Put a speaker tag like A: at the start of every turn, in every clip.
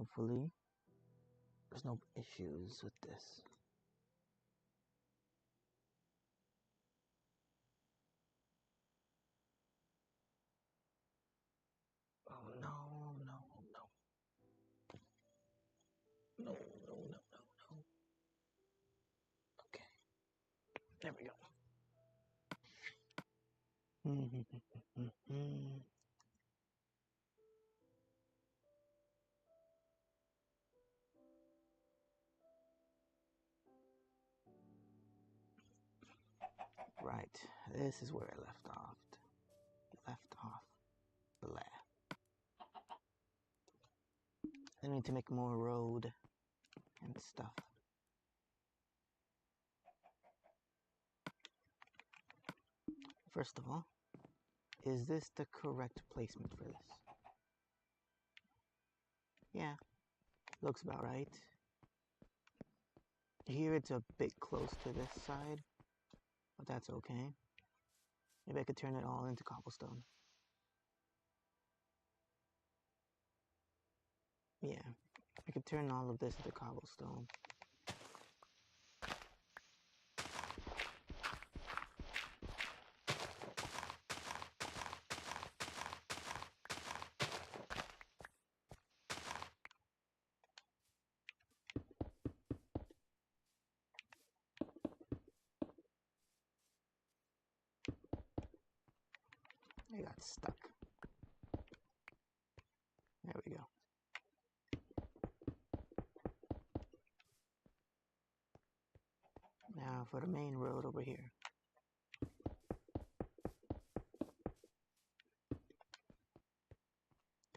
A: Hopefully, there's no issues with this. Oh no, no, no. No, no, no, no, no. Okay. There we go. Right, this is where I left off. Blah. I need to make more road and stuff. First of all, is this the correct placement for this? Yeah, looks about right. Here it's a bit close to this side, but that's okay. Maybe I could turn it all into cobblestone. Yeah, I could turn all of this into cobblestone. I got stuck. There we go. Now for the main road over here.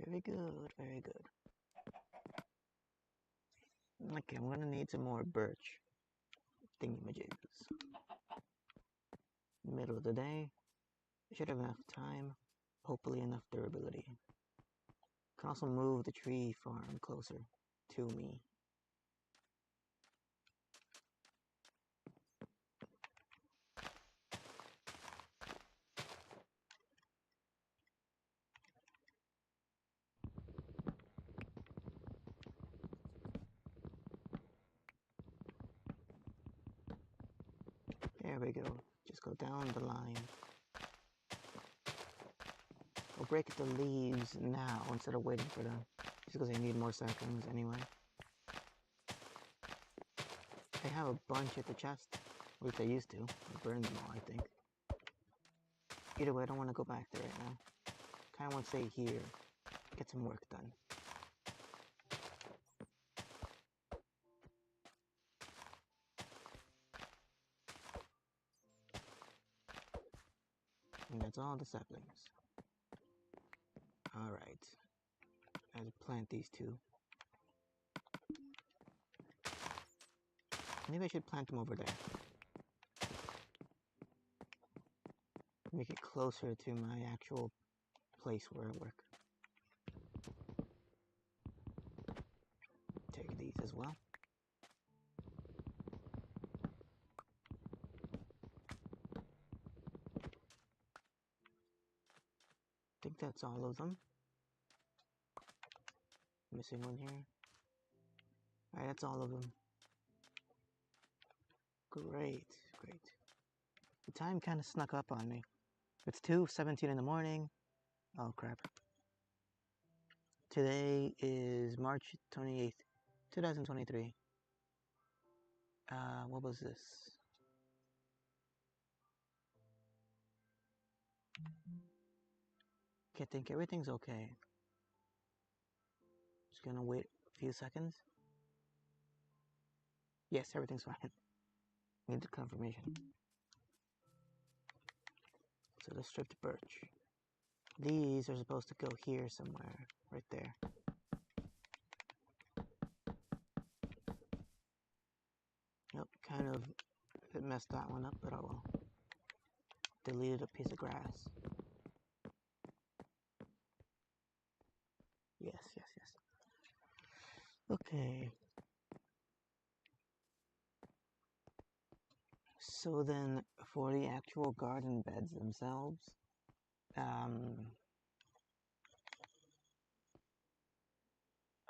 A: Very good, very good. Okay, I'm gonna need some more birch thingamajigs. Middle of the day. I should have enough time. Hopefully enough durability. Can also move the tree farm closer to me. There we go. Just go down the line. I'll break the leaves now instead of waiting for them. Just because I need more saplings anyway. I have a bunch at the chest. At least I used to. I burned them all, I think. Either way, I don't want to go back there right now. Kind of want to stay here. Get some work done. And that's all the saplings. Alright. I'll plant these two. Maybe I should plant them over there. Make it closer to my actual place where I work. Take these as well. I think that's all of them. Missing one here. Alright, that's all of them. Great, great. The time kind of snuck up on me. It's 2:17 in the morning. Oh crap. Today is March 28th, 2023. What was this? Okay, I think everything's okay. Just gonna wait a few seconds. Yes, everything's fine. Need the confirmation. So the stripped birch. These are supposed to go here somewhere. Right there. Nope, kind of it messed that one up, but oh well. Deleted a piece of grass. Yes, yes, yes. Okay. So then, for the actual garden beds themselves,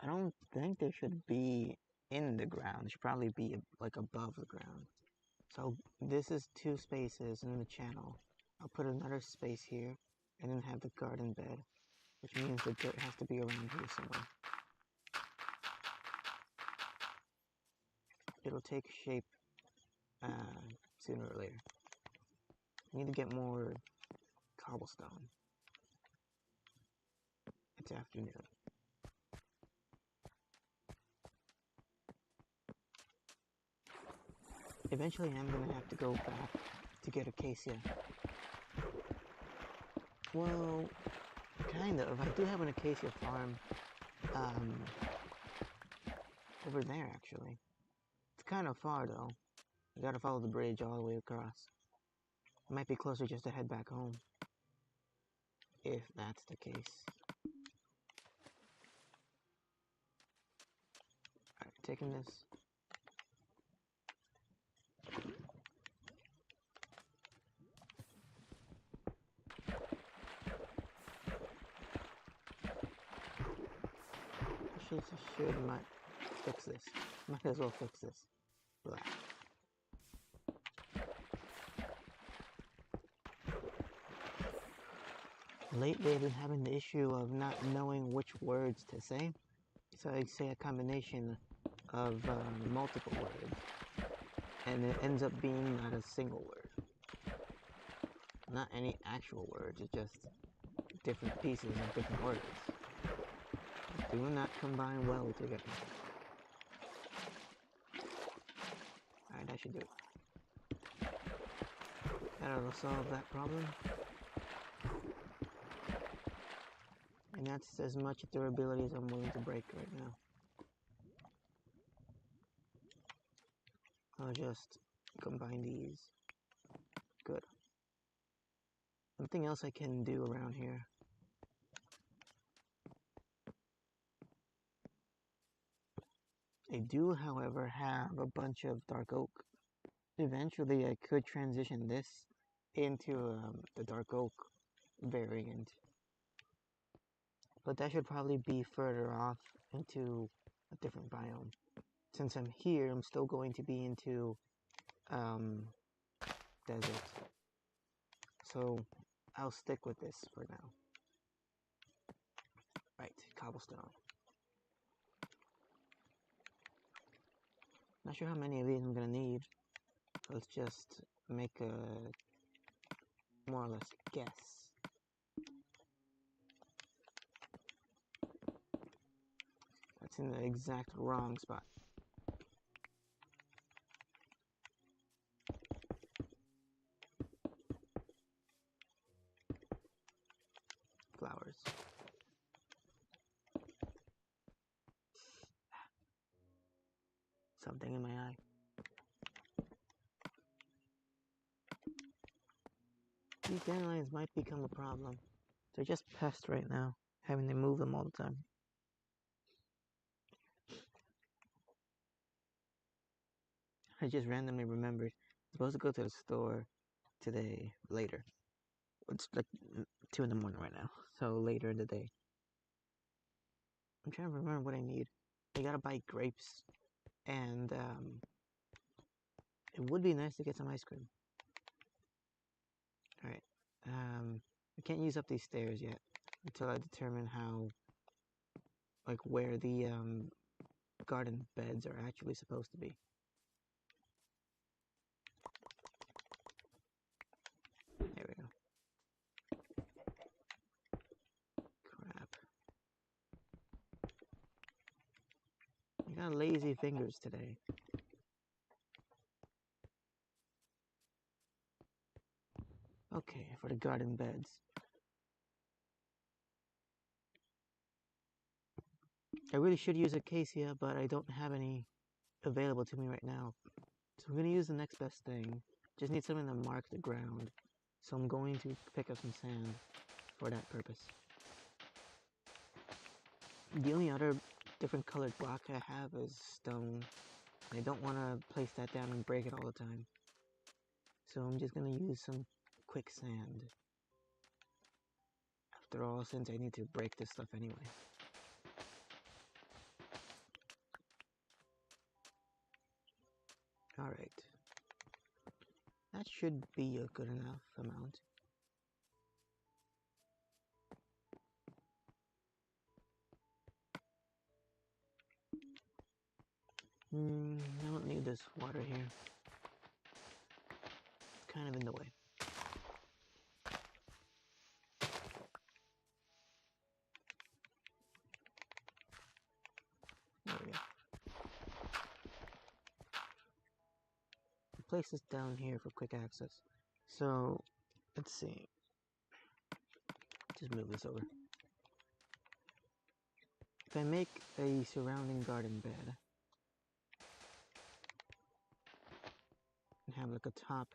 A: I don't think they should be in the ground. They should probably be like above the ground. So this is 2 spaces in the channel. I'll put another space here and then have the garden bed, which means the dirt has to be around here somewhere. It'll take shape sooner or later. I need to get more cobblestone. It's afternoon. Eventually I'm gonna have to go back to get acacia. Well, kind of. I do have an acacia farm over there actually. It's kind of far though. You gotta follow the bridge all the way across. It might be closer just to head back home. If that's the case. Alright, taking this. Might fix this. Might as well fix this. Blah. Lately I've been having the issue of not knowing which words to say. So I say a combination of multiple words. And it ends up being not a single word. Not any actual words, it's just different pieces of different words. Do not combine well together. Alright, that should do it. That'll solve that problem. And that's as much durability as I'm willing to break right now. I'll just combine these. Good. Something else I can do around here. I do, however, have a bunch of dark oak. Eventually, I could transition this into the dark oak variant. But that should probably be further off into a different biome. Since I'm here, I'm still going to be into desert. So I'll stick with this for now. Right, cobblestone. Not sure how many of these I'm gonna need. Let's just make a more or less guess. That's in the exact wrong spot. Flowers. Something in my eye. These dandelions might become a problem. They're just pests right now, having to move them all the time. I just randomly remembered I'm supposed to go to the store today, later. It's like 2 in the morning right now, so later in the day. I'm trying to remember what I need. I gotta buy grapes, and it would be nice to get some ice cream. Alright, I can't use up these stairs yet until I determine how, like, where the garden beds are actually supposed to be. There we go. Crap. I got lazy fingers today. Okay, for the garden beds. I really should use acacia, but I don't have any available to me right now. So I'm going to use the next best thing. Just need something to mark the ground. So I'm going to pick up some sand for that purpose. The only other different colored block I have is stone. I don't want to place that down and break it all the time. So I'm just going to use some quicksand. After all, since I need to break this stuff anyway. Alright. That should be a good enough amount. I don't need this water here. It's kind of in the way. There we go. Place this down here for quick access. So, let's see. Just move this over. If I make a surrounding garden bed and have like a top,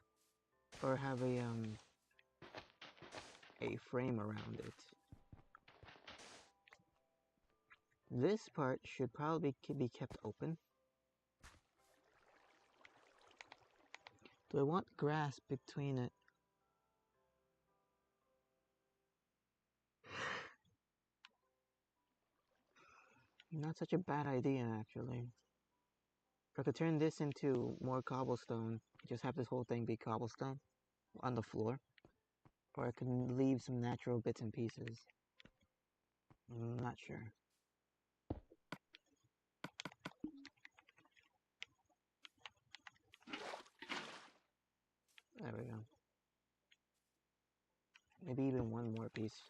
A: or have a frame around it, this part should probably be kept open. Do I want grass between it? Not such a bad idea, actually. I could turn this into more cobblestone. Just have this whole thing be cobblestone on the floor. Or I can leave some natural bits and pieces. I'm not sure. There we go. Maybe even one more piece.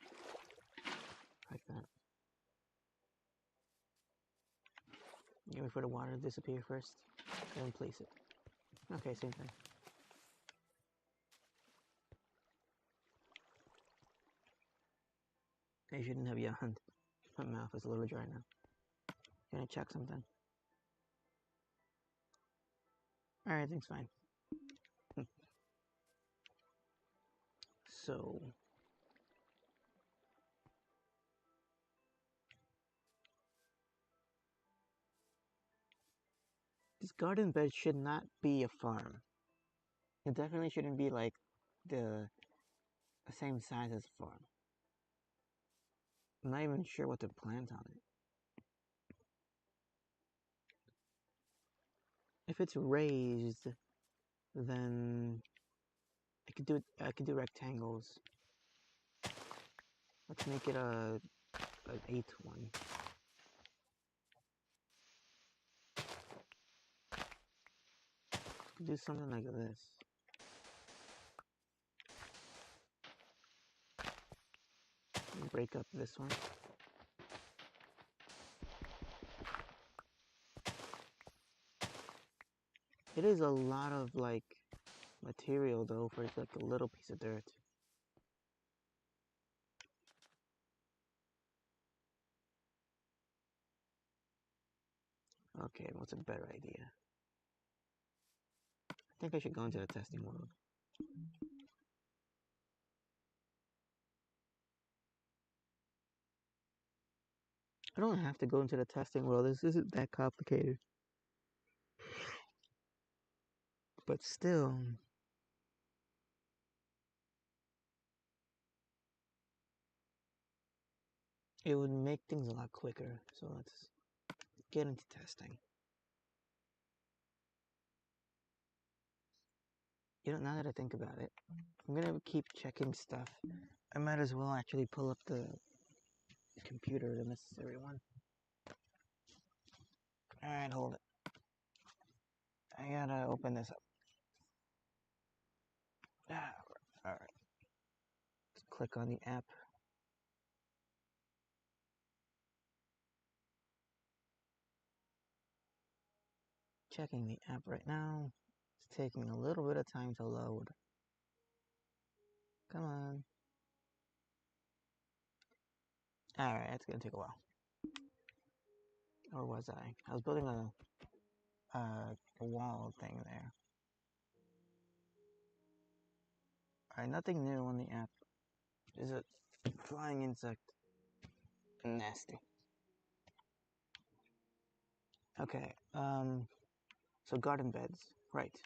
A: Like that. You wait for the water to disappear first, then place it. Okay, same thing. I shouldn't have yawned. My mouth is a little dry now. Gonna check something. Alright, everything's fine. So... this garden bed should not be a farm. It definitely shouldn't be like the same size as a farm. I'm not even sure what to plant on it. If it's raised, then I could do rectangles. Let's make it an 8th one. Do something like this. Break up this one. It is a lot of like material though for like a little piece of dirt. Okay, what's a better idea? I think I should go into the testing world. I don't have to go into the testing world. This isn't that complicated. But still, it would make things a lot quicker. So let's get into testing. You know, now that I think about it, I'm gonna keep checking stuff. I might as well actually pull up the computer, the necessary one. Alright, hold it. I gotta open this up. Alright. Let's click on the app. Checking the app right now. It's taking a little bit of time to load. Come on. Alright, it's gonna take a while. Or was I? I was building a wall thing there. Alright, nothing new on the app. Is a flying insect. Nasty. Okay, so garden beds, right.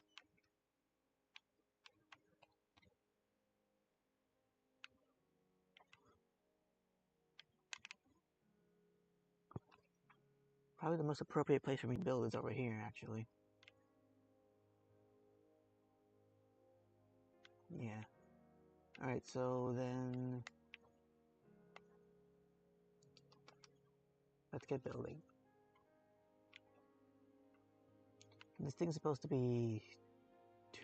A: Probably the most appropriate place for me to build is over here, actually. Yeah. Alright, so then let's get building. This thing's supposed to be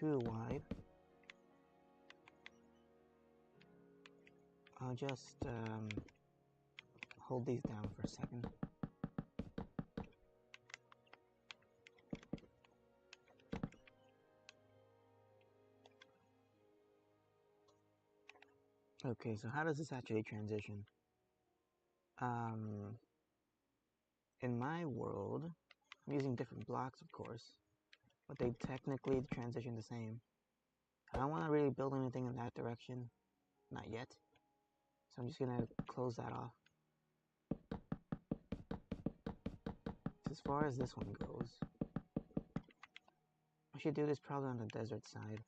A: 2 wide. I'll just hold these down for a second. Okay, so how does this actually transition? In my world, I'm using different blocks, of course, but they technically transition the same. I don't want to really build anything in that direction, not yet. So I'm just gonna close that off. As far as this one goes, I should do this probably on the desert side.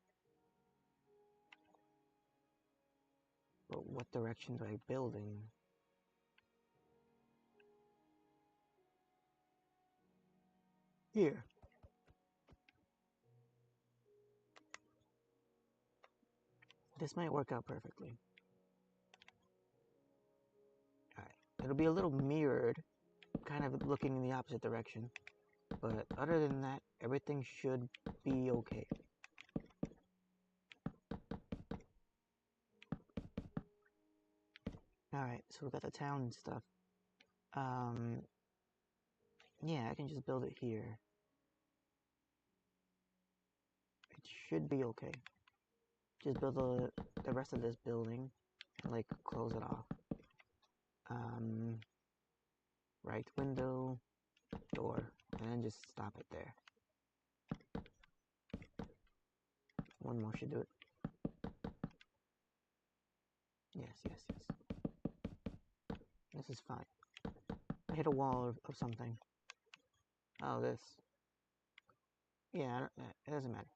A: But what direction do I build in? Here. This might work out perfectly. Alright, it'll be a little mirrored, kind of looking in the opposite direction. But other than that, everything should be okay. Alright, so we got the town and stuff. Yeah, I can just build it here. It should be okay. Just build the rest of this building and like close it off. Right window, door, and then just stop it there. One more should do it. Yes, yes, yes. This is fine. I hit a wall of something. Oh, this. Yeah, it doesn't matter.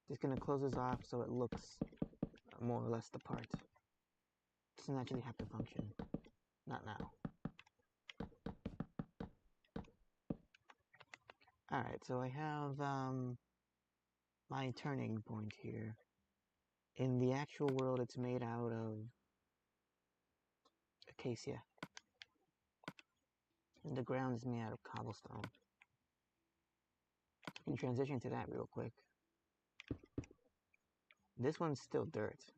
A: Just gonna close this off so it looks more or less the part. It doesn't actually have to function. Not now. Alright, so I have my turning point here. In the actual world, it's made out of acacia. And the ground is made out of cobblestone. I can transition to that real quick. This one's still dirt.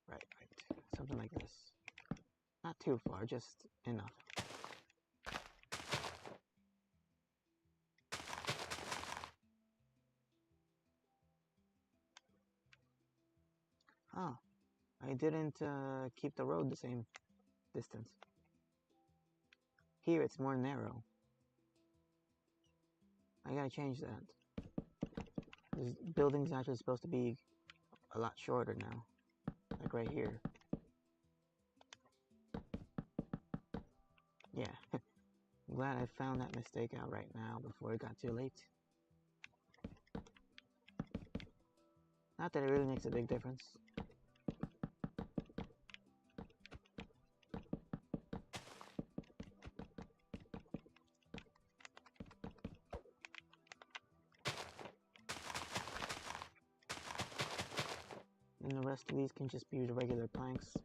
A: Right. Something like this. Not too far, just enough. Oh, I didn't keep the road the same distance. Here it's more narrow. I gotta change that. This building's actually supposed to be a lot shorter now. Like right here. Yeah. I'm glad I found that mistake out right now before it got too late. Not that it really makes a big difference. And the rest of these can just be the regular planks.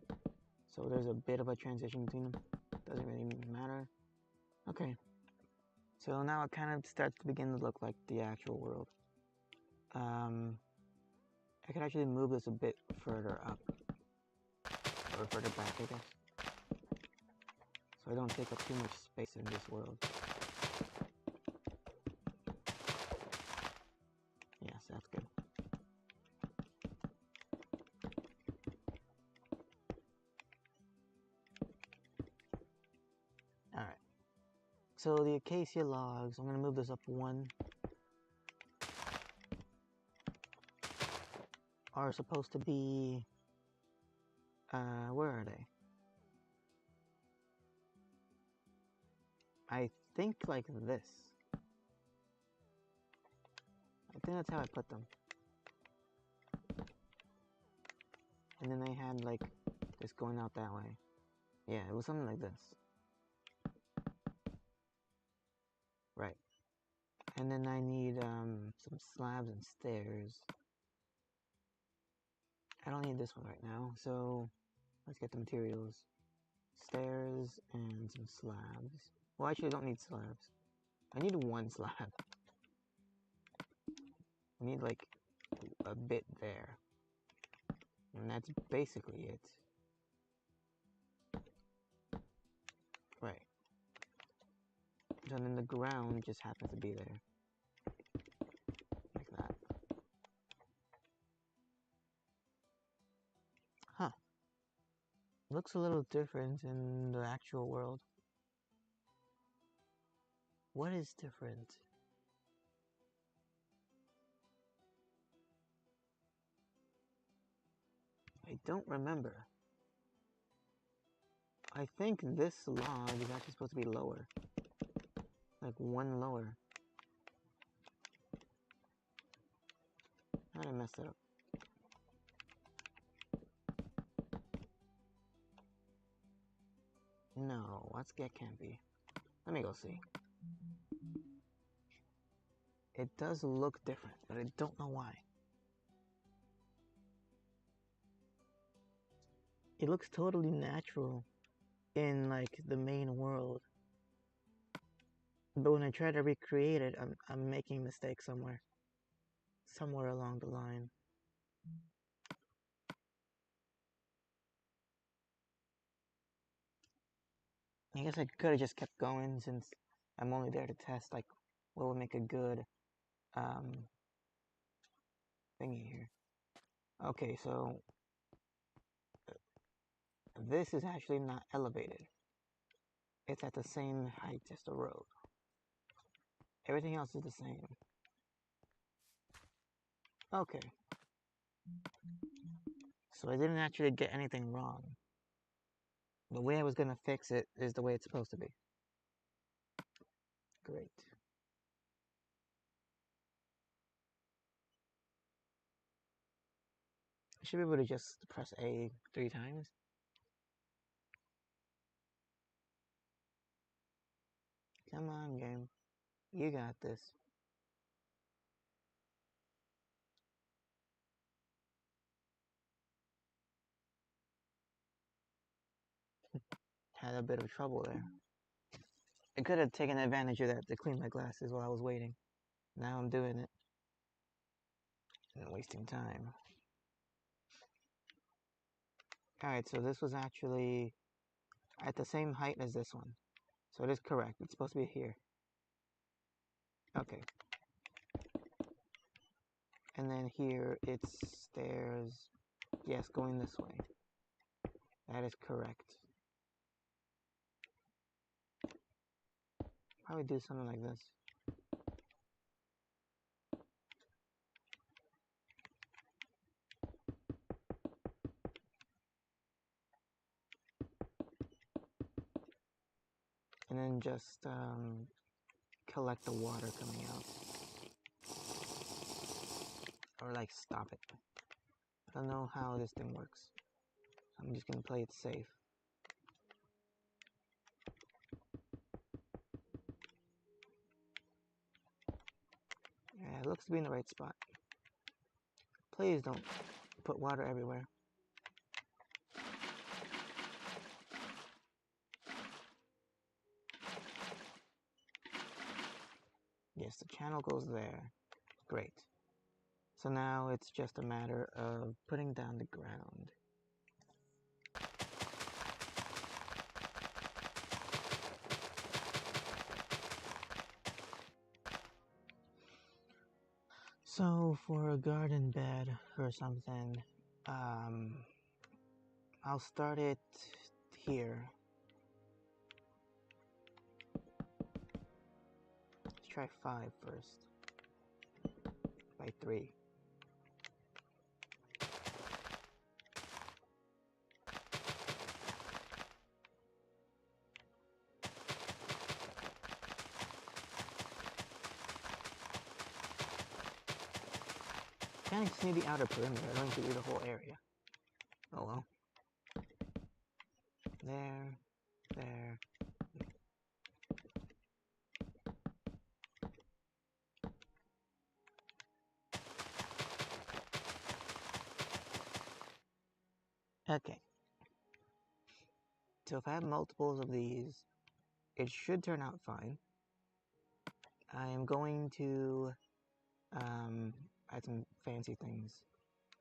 A: So there's a bit of a transition between them. Doesn't really matter. Okay. So now it kind of starts to begin to look like the actual world. I could actually move this a bit further up. Or further back, I guess. So I don't take up too much space in this world. Yes, that's good. Alright. So the acacia logs, I'm going to move this up one. Are supposed to be... where are they? I think like this. I think that's how I put them. And then I had like this going out that way. Yeah, it was something like this. Right. And then I need some slabs and stairs. I don't need this one right now, so let's get the materials. Stairs and some slabs. Well, actually I don't need slabs. I need one slab. I need like a bit there. And that's basically it. Right. So then the ground just happens to be there. Like that. Huh. Looks a little different in the actual world. What is different? I don't remember. I think this log is actually supposed to be lower. Like one lower. How did I mess that up? No, that can't be. Let me go see. It does look different, but I don't know why. It looks totally natural in like the main world. But when I try to recreate it, I'm making mistakes somewhere. Somewhere along the line. I guess I could have just kept going since I'm only there to test like what would make a good thingy here. Okay, so this is actually not elevated. It's at the same height as the road. Everything else is the same. Okay. So I didn't actually get anything wrong. The way I was gonna fix it is the way it's supposed to be. Great. I should be able to just press A 3 times. Come on, game. You got this. Had a bit of trouble there. I could have taken advantage of that to clean my glasses while I was waiting. Now I'm doing it. And wasting time. Alright, so this was actually at the same height as this one. So it is correct. It's supposed to be here. Okay. And then here it's stairs. Yes, going this way. That is correct. Probably do something like this. And then just collect the water coming out. Or like stop it. I don't know how this thing works. I'm just gonna play it safe. Yeah, it looks to be in the right spot. Please don't put water everywhere. Yes, the channel goes there. Great. So now it's just a matter of putting down the ground. So for a garden bed or something, I'll start it here. Let's try 5 first. By 3. I just need the outer perimeter. I don't need to do the whole area. Oh well. There. There. Okay. So if I have multiples of these, it should turn out fine. I am going to add some fancy things.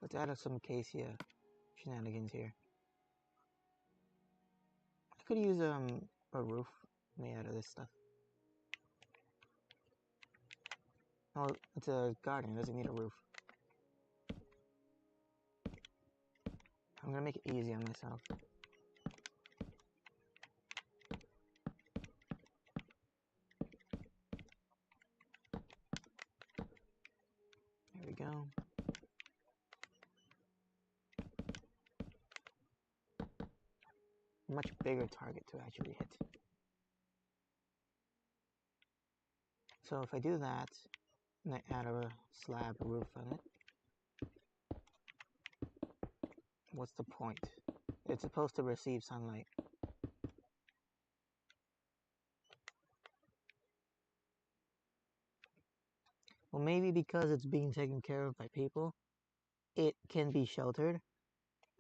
A: Let's add some acacia shenanigans here. I could use a roof made out of this stuff. Oh, it's a garden, it doesn't need a roof. I'm gonna make it easy on myself. There we go. Much bigger target to actually hit. So if I do that, and I add a slab roof on it, what's the point? It's supposed to receive sunlight. Well, maybe because it's being taken care of by people, it can be sheltered,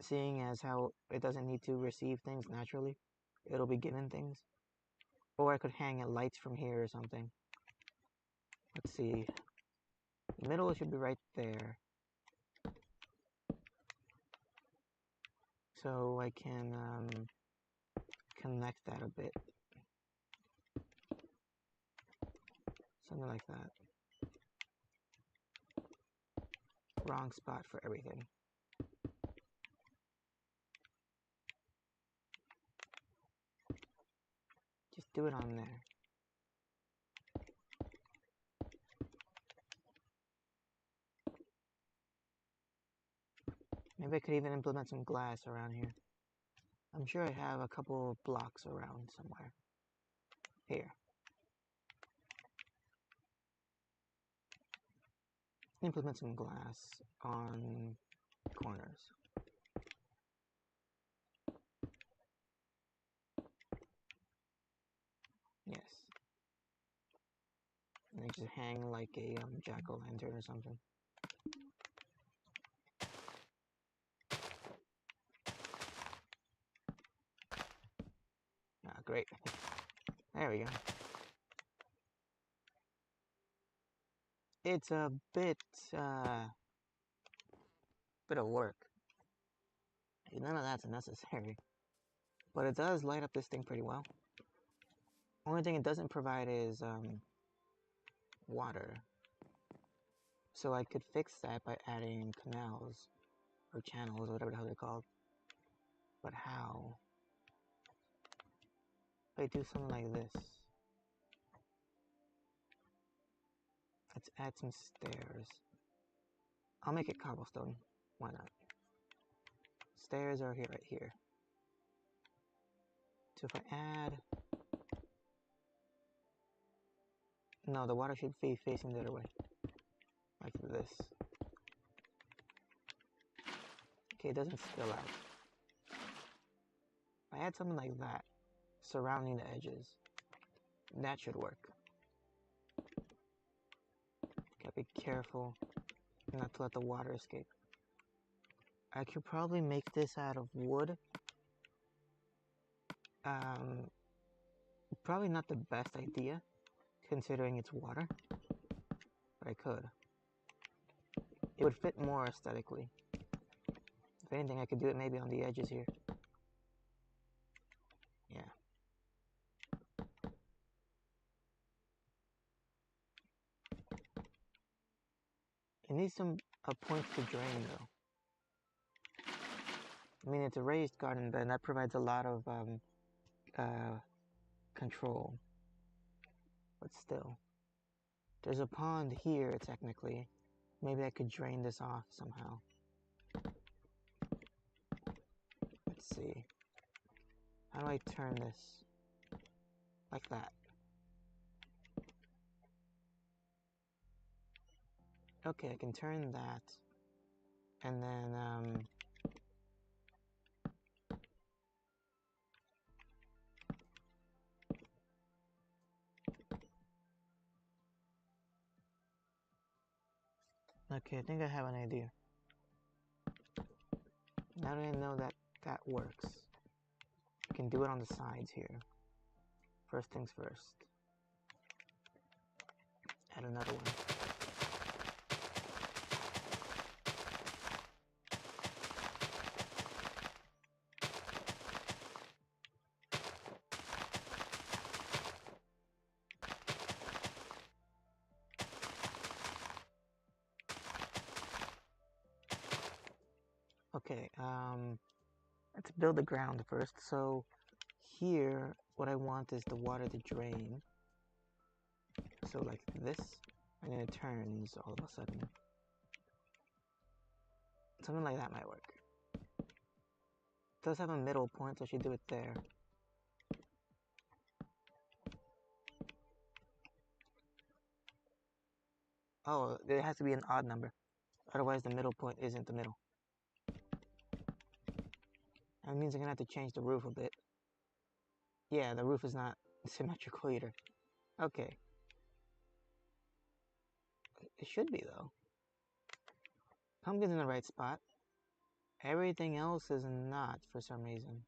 A: seeing as how it doesn't need to receive things naturally. It'll be given things. Or I could hang lights from here or something. Let's see. The middle should be right there. So I can connect that a bit. Something like that. Wrong spot for everything. Just do it on there. Maybe I could even implement some glass around here. I'm sure I have a couple of blocks around somewhere. Here. Implement some glass on corners. Yes. And they just hang like a jack-o'-lantern or something. Ah, great. There we go. It's a bit of work. None of that's necessary. But it does light up this thing pretty well. Only thing it doesn't provide is water. So I could fix that by adding canals or channels, whatever the hell they're called. But how? If I do something like this. Let's add some stairs. I'll make it cobblestone. Why not? Stairs are here, right here. So if I add... No, the water should be facing the other way. Like this. Okay, it doesn't spill out. If I add something like that, surrounding the edges, that should work. Gotta be careful not to let the water escape. I could probably make this out of wood. Probably not the best idea, considering it's water, but I could. It would fit more aesthetically. If anything, I could do it maybe on the edges here. Yeah. It needs some points to drain, though. I mean, it's a raised garden bed, and that provides a lot of control. But still. There's a pond here, technically. Maybe I could drain this off somehow. Let's see. How do I turn this? Like that. Okay, I can turn that. And then, okay, I think I have an idea. Now that I know that That works. You can do it on the sides here. First things first. Add another one. Okay, let's build the ground first. So here, what I want is the water to drain. So like this, and then it turns all of a sudden. Something like that might work. It does have a middle point, so I should do it there. Oh, it has to be an odd number. Otherwise the middle point isn't the middle. That means I'm gonna have to change the roof a bit. Yeah, the roof is not symmetrical either. Okay. It should be, though. Pumpkin's in the right spot. Everything else is not, for some reason.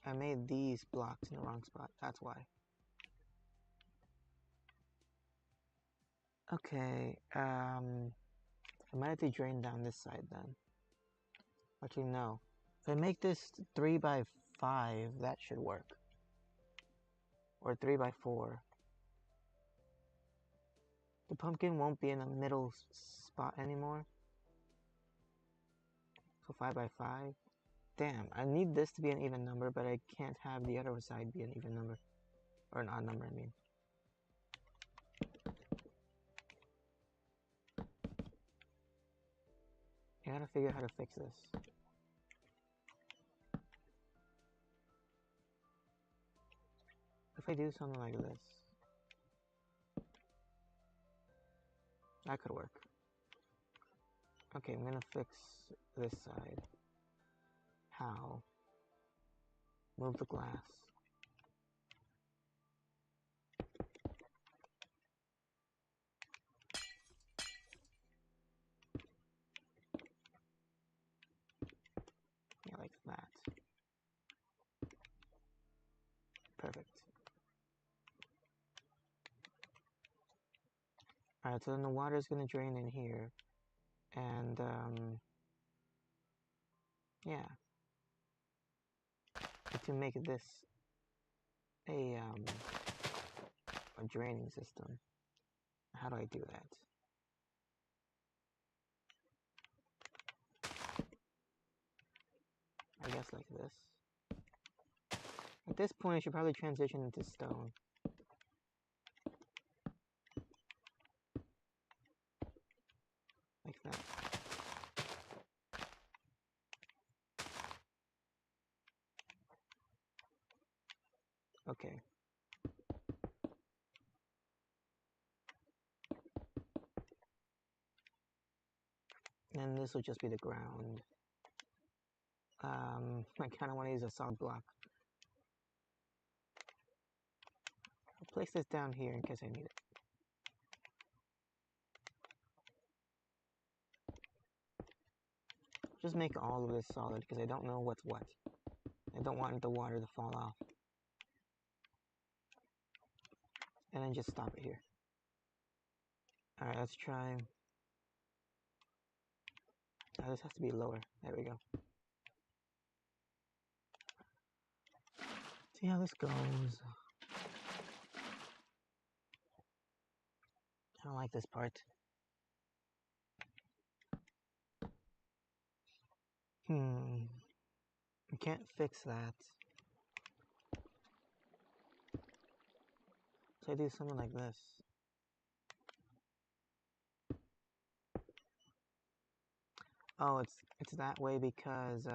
A: I made these blocks in the wrong spot. That's why. Okay, I might have to drain down this side then. Actually, no. If I make this 3 by 5, that should work. Or 3 by 4. The pumpkin won't be in the middle spot anymore. So 5 by 5. Damn, I need this to be an even number, but I can't have the other side be an even number. Or an odd number, I mean. I gotta figure out how to fix this. If I do something like this, that could work. Okay, I'm gonna fix this side. How? Move the glass. Yeah, like that. Perfect. Alright, so then the water is gonna drain in here. And, yeah. To make this a draining system. How do I do that? I guess like this. At this point, I should probably transition into stone. Like that. Okay. And this will just be the ground. I kind of want to use a solid block. I'll place this down here in case I need it. Just make all of this solid because I don't know what's what. I don't want the water to fall off. And then just stop it here. Alright, let's try. Oh, this has to be lower. There we go. See how this goes. I don't like this part. I can't fix that. So I do something like this. Oh, it's that way because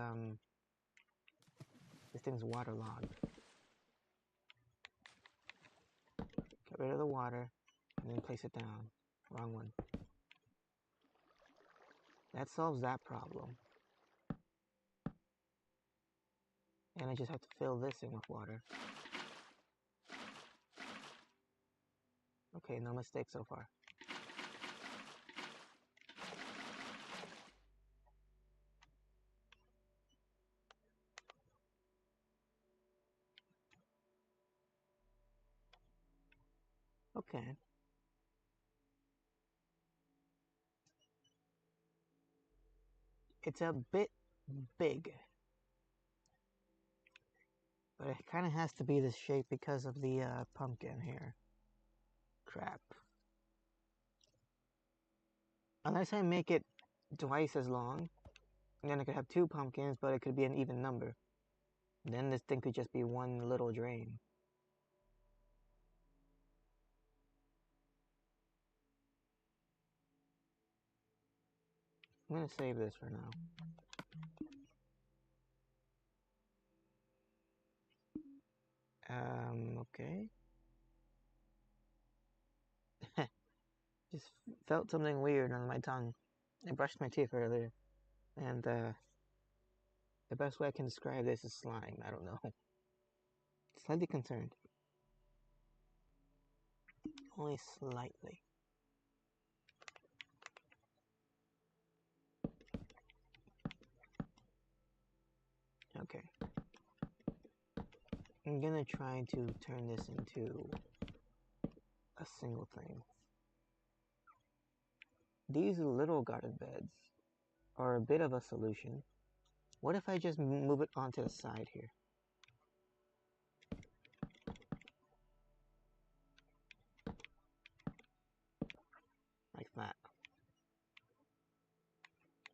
A: this thing's waterlogged. Get rid of the water and then place it down. Wrong one. That solves that problem. And I just have to fill this in with water. Okay, no mistake so far. Okay. It's a bit big. But it kind of has to be this shape because of the pumpkin here. Crap. Unless I make it twice as long, then I could have 2 pumpkins, but it could be an even number. Then this thing could just be one little drain. I'm gonna save this for now. Okay. Just felt something weird on my tongue. I brushed my teeth earlier, and the best way I can describe this is slime. I don't know. Slightly concerned. Only slightly. Okay. I'm gonna try to turn this into a single thing. These little garden beds are a bit of a solution. What if I just move it onto the side here? Like that.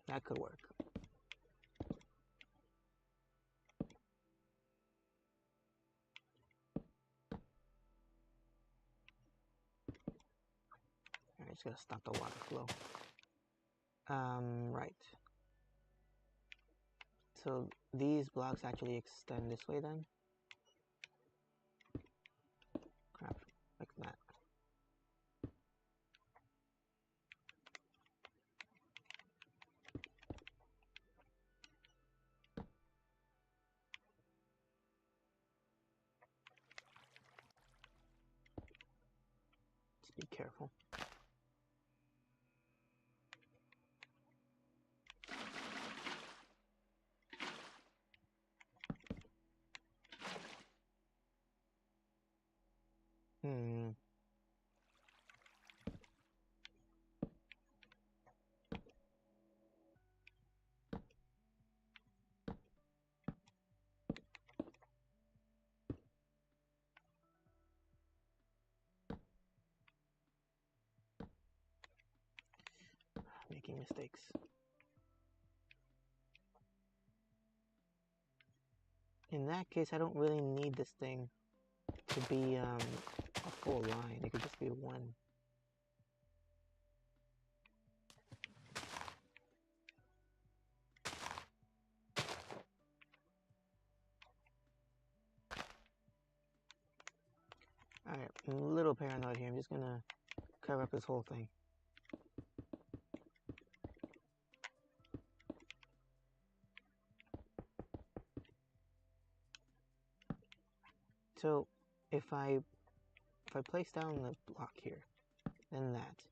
A: That could work. Alright, just gotta stop the water flow. Right. So these blocks actually extend this way then? Crap. Like that. Just be careful. Making mistakes. In that case, I don't really need this thing to be a full line. It could just be one. Alright, I'm a little paranoid here. I'm just gonna cover up this whole thing. So, if I place down the block here, then that,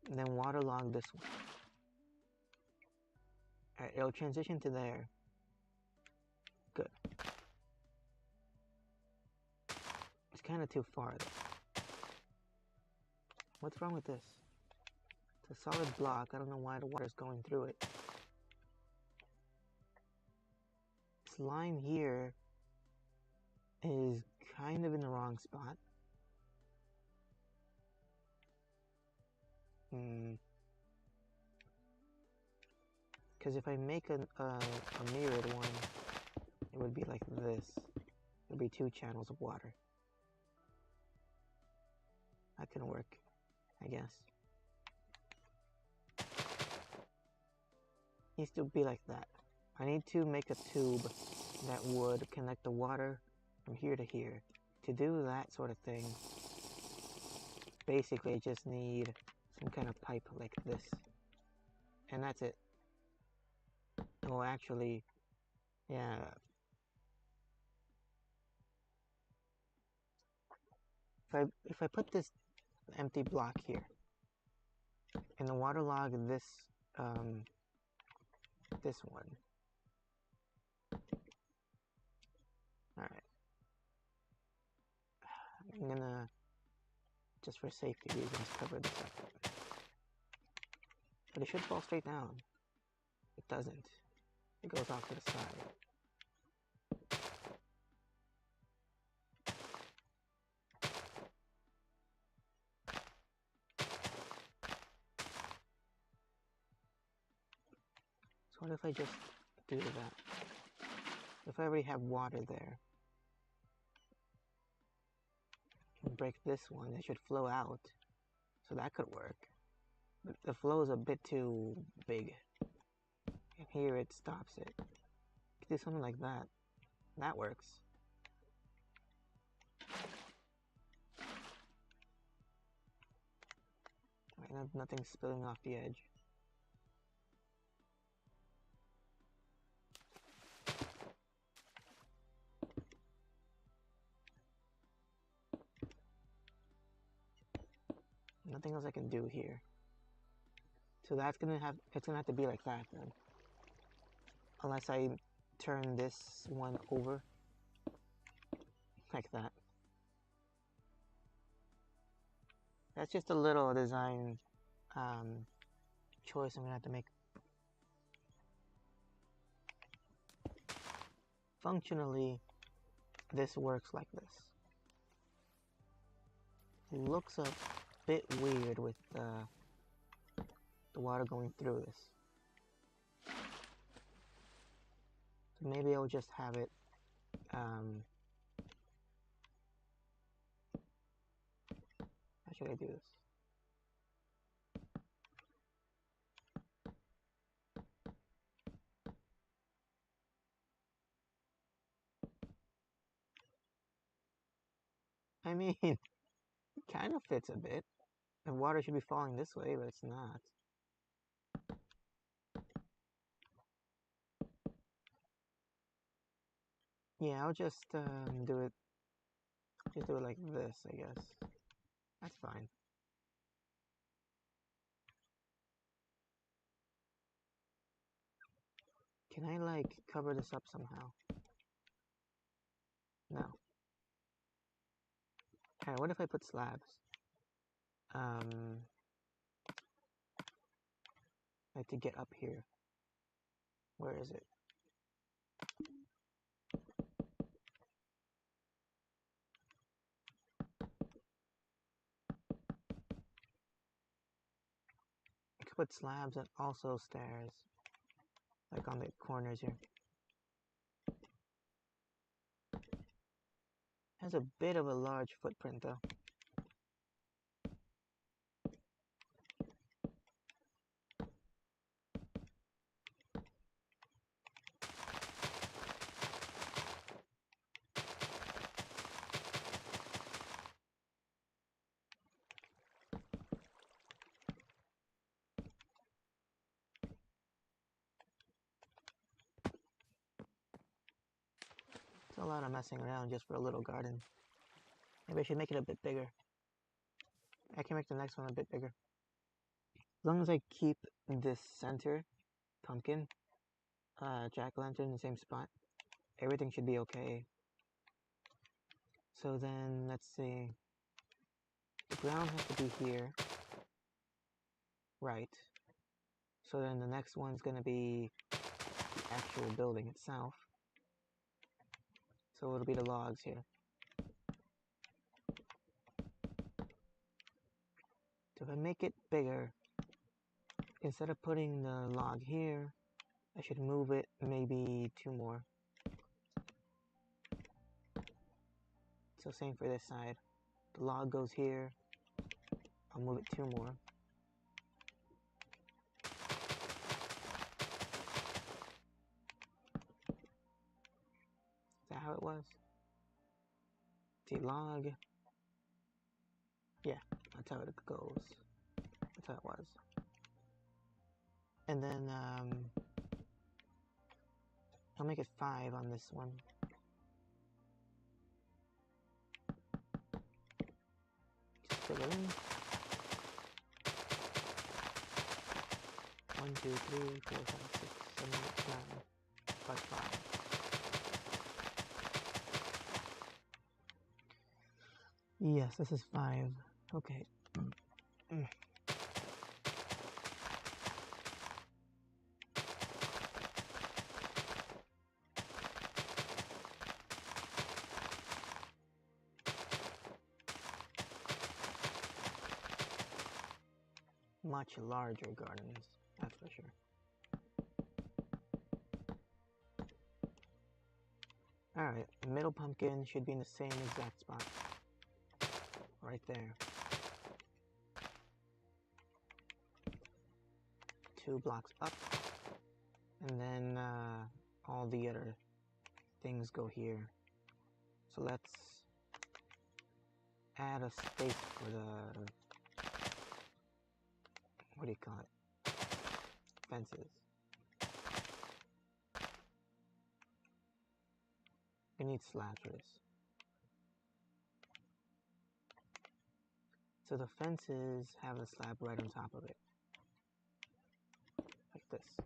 A: and then waterlog this one. Alright, it'll transition to there. Good. It's kind of too far though. What's wrong with this? It's a solid block. I don't know why the water's going through it. This line here is kind of in the wrong spot. Because if I make a mirrored one, it would be like this. It would be 2 channels of water. That can work, I guess. Needs to be like that. I need to make a tube that would connect the water from here to here. To do that sort of thing, basically I just need some kind of pipe like this. And that's it. Oh, actually, yeah. If I put this empty block here. And the waterlog this this one. Alright. I'm gonna, just for safety reasons, cover this up. But it should fall straight down. It doesn't. It goes off to the side. So what if I just do that? If I already have water there, and break this one, it should flow out. So that could work. But the flow is a bit too big. And here it stops it. You could do something like that. That works. Right, nothing's spilling off the edge. Nothing else I can do here. So that's gonna have, it's gonna have to be like that then. Unless I turn this one over. Like that. That's just a little design choice I'm gonna have to make. Functionally, this works like this. It looks a bit weird with the water going through this. So maybe I'll just have it how should I do this? I mean, it kind of fits a bit. The water should be falling this way, but it's not. Yeah, I'll just do it like this, I guess. That's fine. Can I, like, cover this up somehow? No. Alright, what if I put slabs? Like to get up here. Where is it? I could put slabs and also stairs. Like on the corners here. Has a bit of a large footprint though. It's a lot of messing around just for a little garden. Maybe I should make it a bit bigger. I can make the next one a bit bigger. As long as I keep this center pumpkin, jack-o'-lantern in the same spot, everything should be okay. So then, let's see. The ground has to be here. Right. So then the next one's gonna be the actual building itself. So it'll be the logs here. So if I make it bigger, instead of putting the log here, I should move it maybe 2 more. So same for this side. The log goes here. I'll move it 2 more. Is that how it was? The log. Yeah, that's how it goes. That's how it was. And then, I'll make it 5 on this one. Just fill it in. 2, 3, 4, 5, 6, 7, 8, 9. But 5. Yes, this is 5. Okay. Much larger gardens, that's for sure. Alright, the middle pumpkin should be in the same exact spot. Right there. 2 blocks up. And then all the other things go here. So let's add a space for the, what do you call it? Fences. We need slabs for this. So the fences have a slab right on top of it. Like this.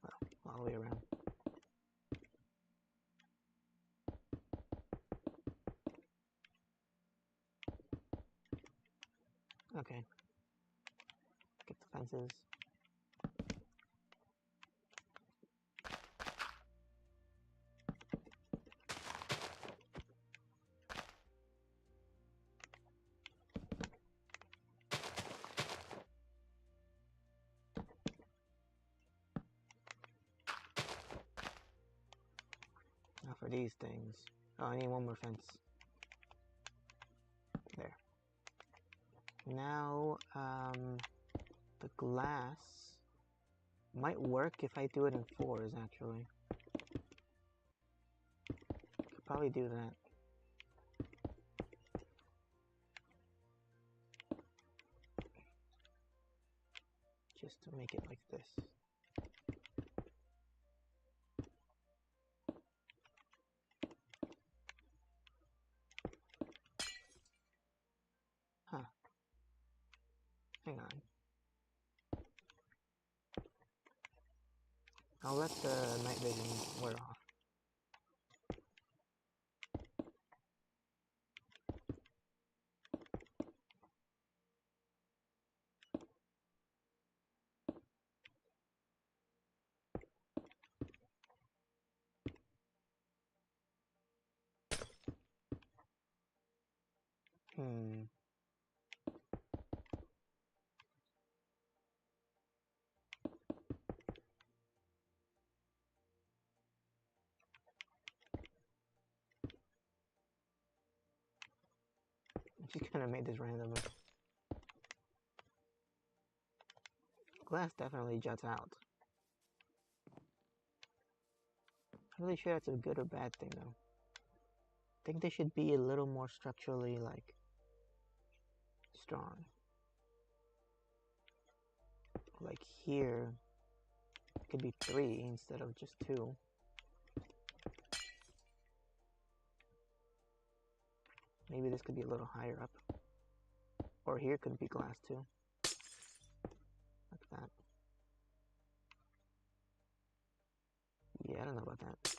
A: Well, all the way around. Okay. Get the fences. Now for these things. Oh, I need one more fence. There. Now, the glass might work if I do it in 4s, actually. Could probably do that. Just to make it like this. Huh. Hang on. I'll let the night vision wear off. I just kind of made this randomly. Glass definitely juts out. I'm really sure that's a good or bad thing, though. I think they should be a little more structurally, like, strong. Like here, it could be 3 instead of just 2. Maybe this could be a little higher up. Or here could be glass too. Like that. Yeah, I don't know about that.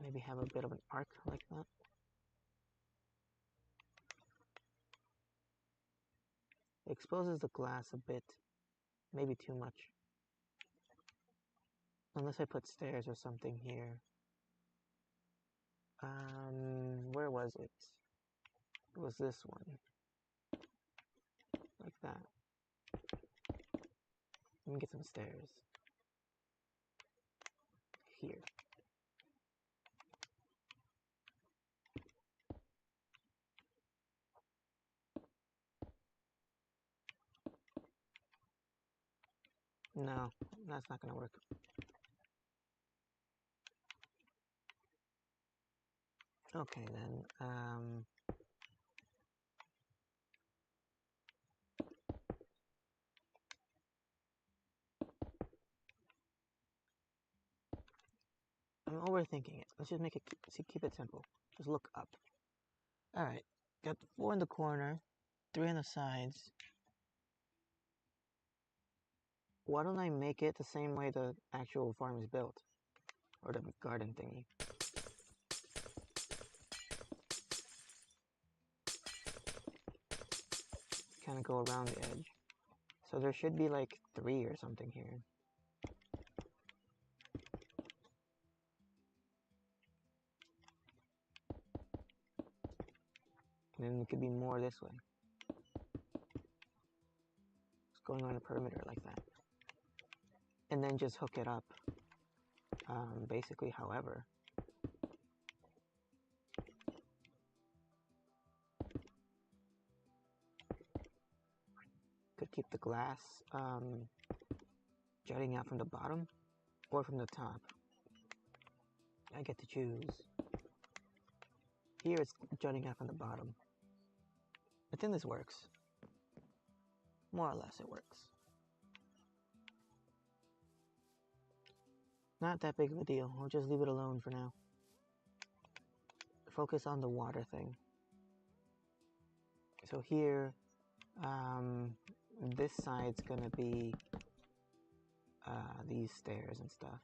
A: Maybe have a bit of an arc like that. It exposes the glass a bit. Maybe too much. Unless I put stairs or something here. Where was it? It was this one. Like that. Let me get some stairs. Here. No, that's not gonna work. Okay then, I'm overthinking it. Let's just make it, keep it simple. Just look up. Alright, Got 4 in the corner, 3 on the sides. Why don't I make it the same way the actual farm is built? Or the garden thingy. Kind of go around the edge. So there should be like 3 or something here. And then it could be more this way. Just going on a perimeter like that. And then just hook it up. Basically, however. Could keep the glass jutting out from the bottom or from the top. I get to choose. Here it's jutting out from the bottom. I think this works. More or less it works. Not that big of a deal. We'll just leave it alone for now. Focus on the water thing. So here, this side's gonna be these stairs and stuff.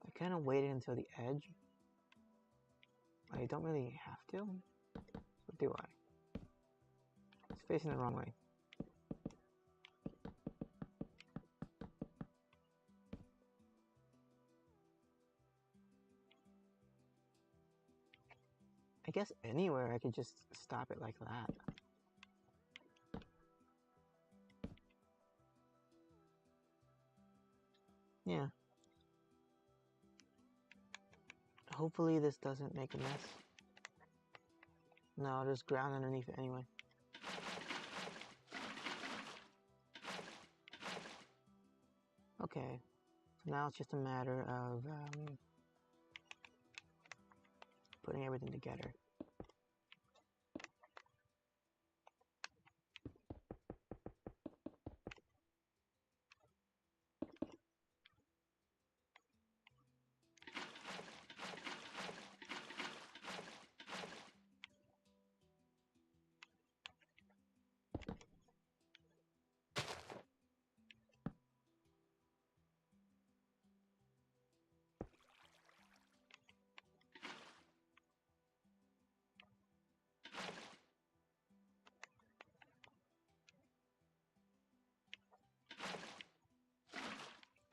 A: I kind of waited until the edge. I don't really have to. Or do I? It's facing the wrong way. I guess anywhere I could just stop it like that. Yeah. Hopefully this doesn't make a mess. No, there's ground underneath it anyway. Okay. So now it's just a matter of putting everything together.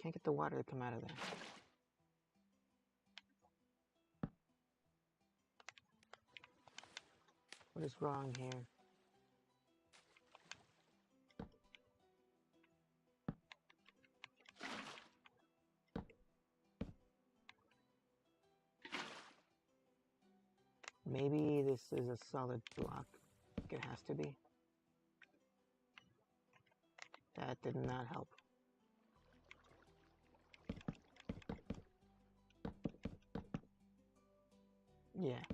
A: Can't get the water to come out of there. What is wrong here? Maybe this is a solid block. It has to be. That did not help. Yeah,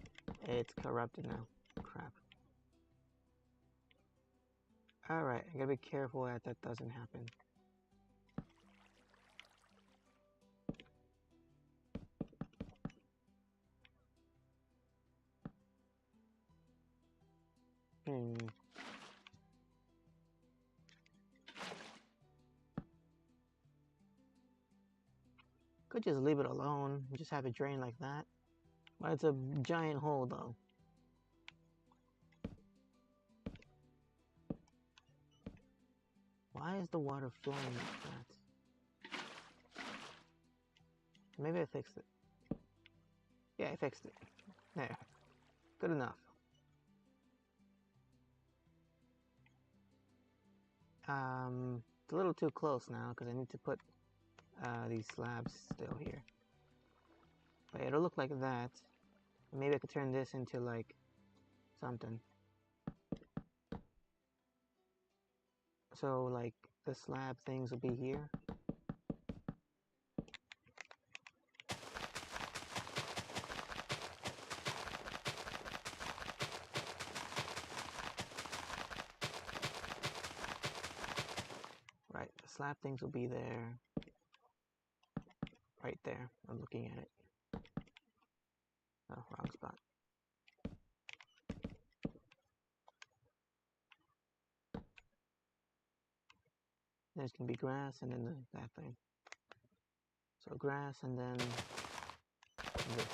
A: it's corrupted now. Crap. Alright, I gotta be careful that that doesn't happen. Could just leave it alone, just have it drain like that. But it's a giant hole though. Why is the water flowing like that? Maybe I fixed it. Yeah, I fixed it. There. Good enough. It's a little too close now because I need to put these slabs still here. But it'll look like that. Maybe I could turn this into like something. So like the slab things will be here. Right, the slab things will be there. Right there. I'm looking at it. Oh, wrong spot. There's gonna be grass and then that thing. So grass and then this.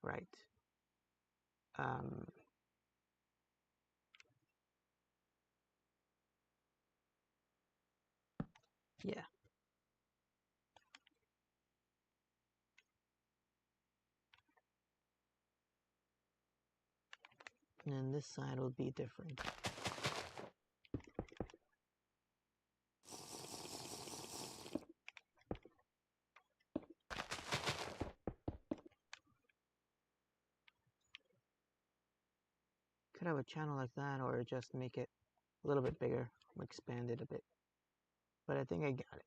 A: Right. Yeah. And then this side will be different. Could have a channel like that, or just make it a little bit bigger, expand it a bit. But I think I got it.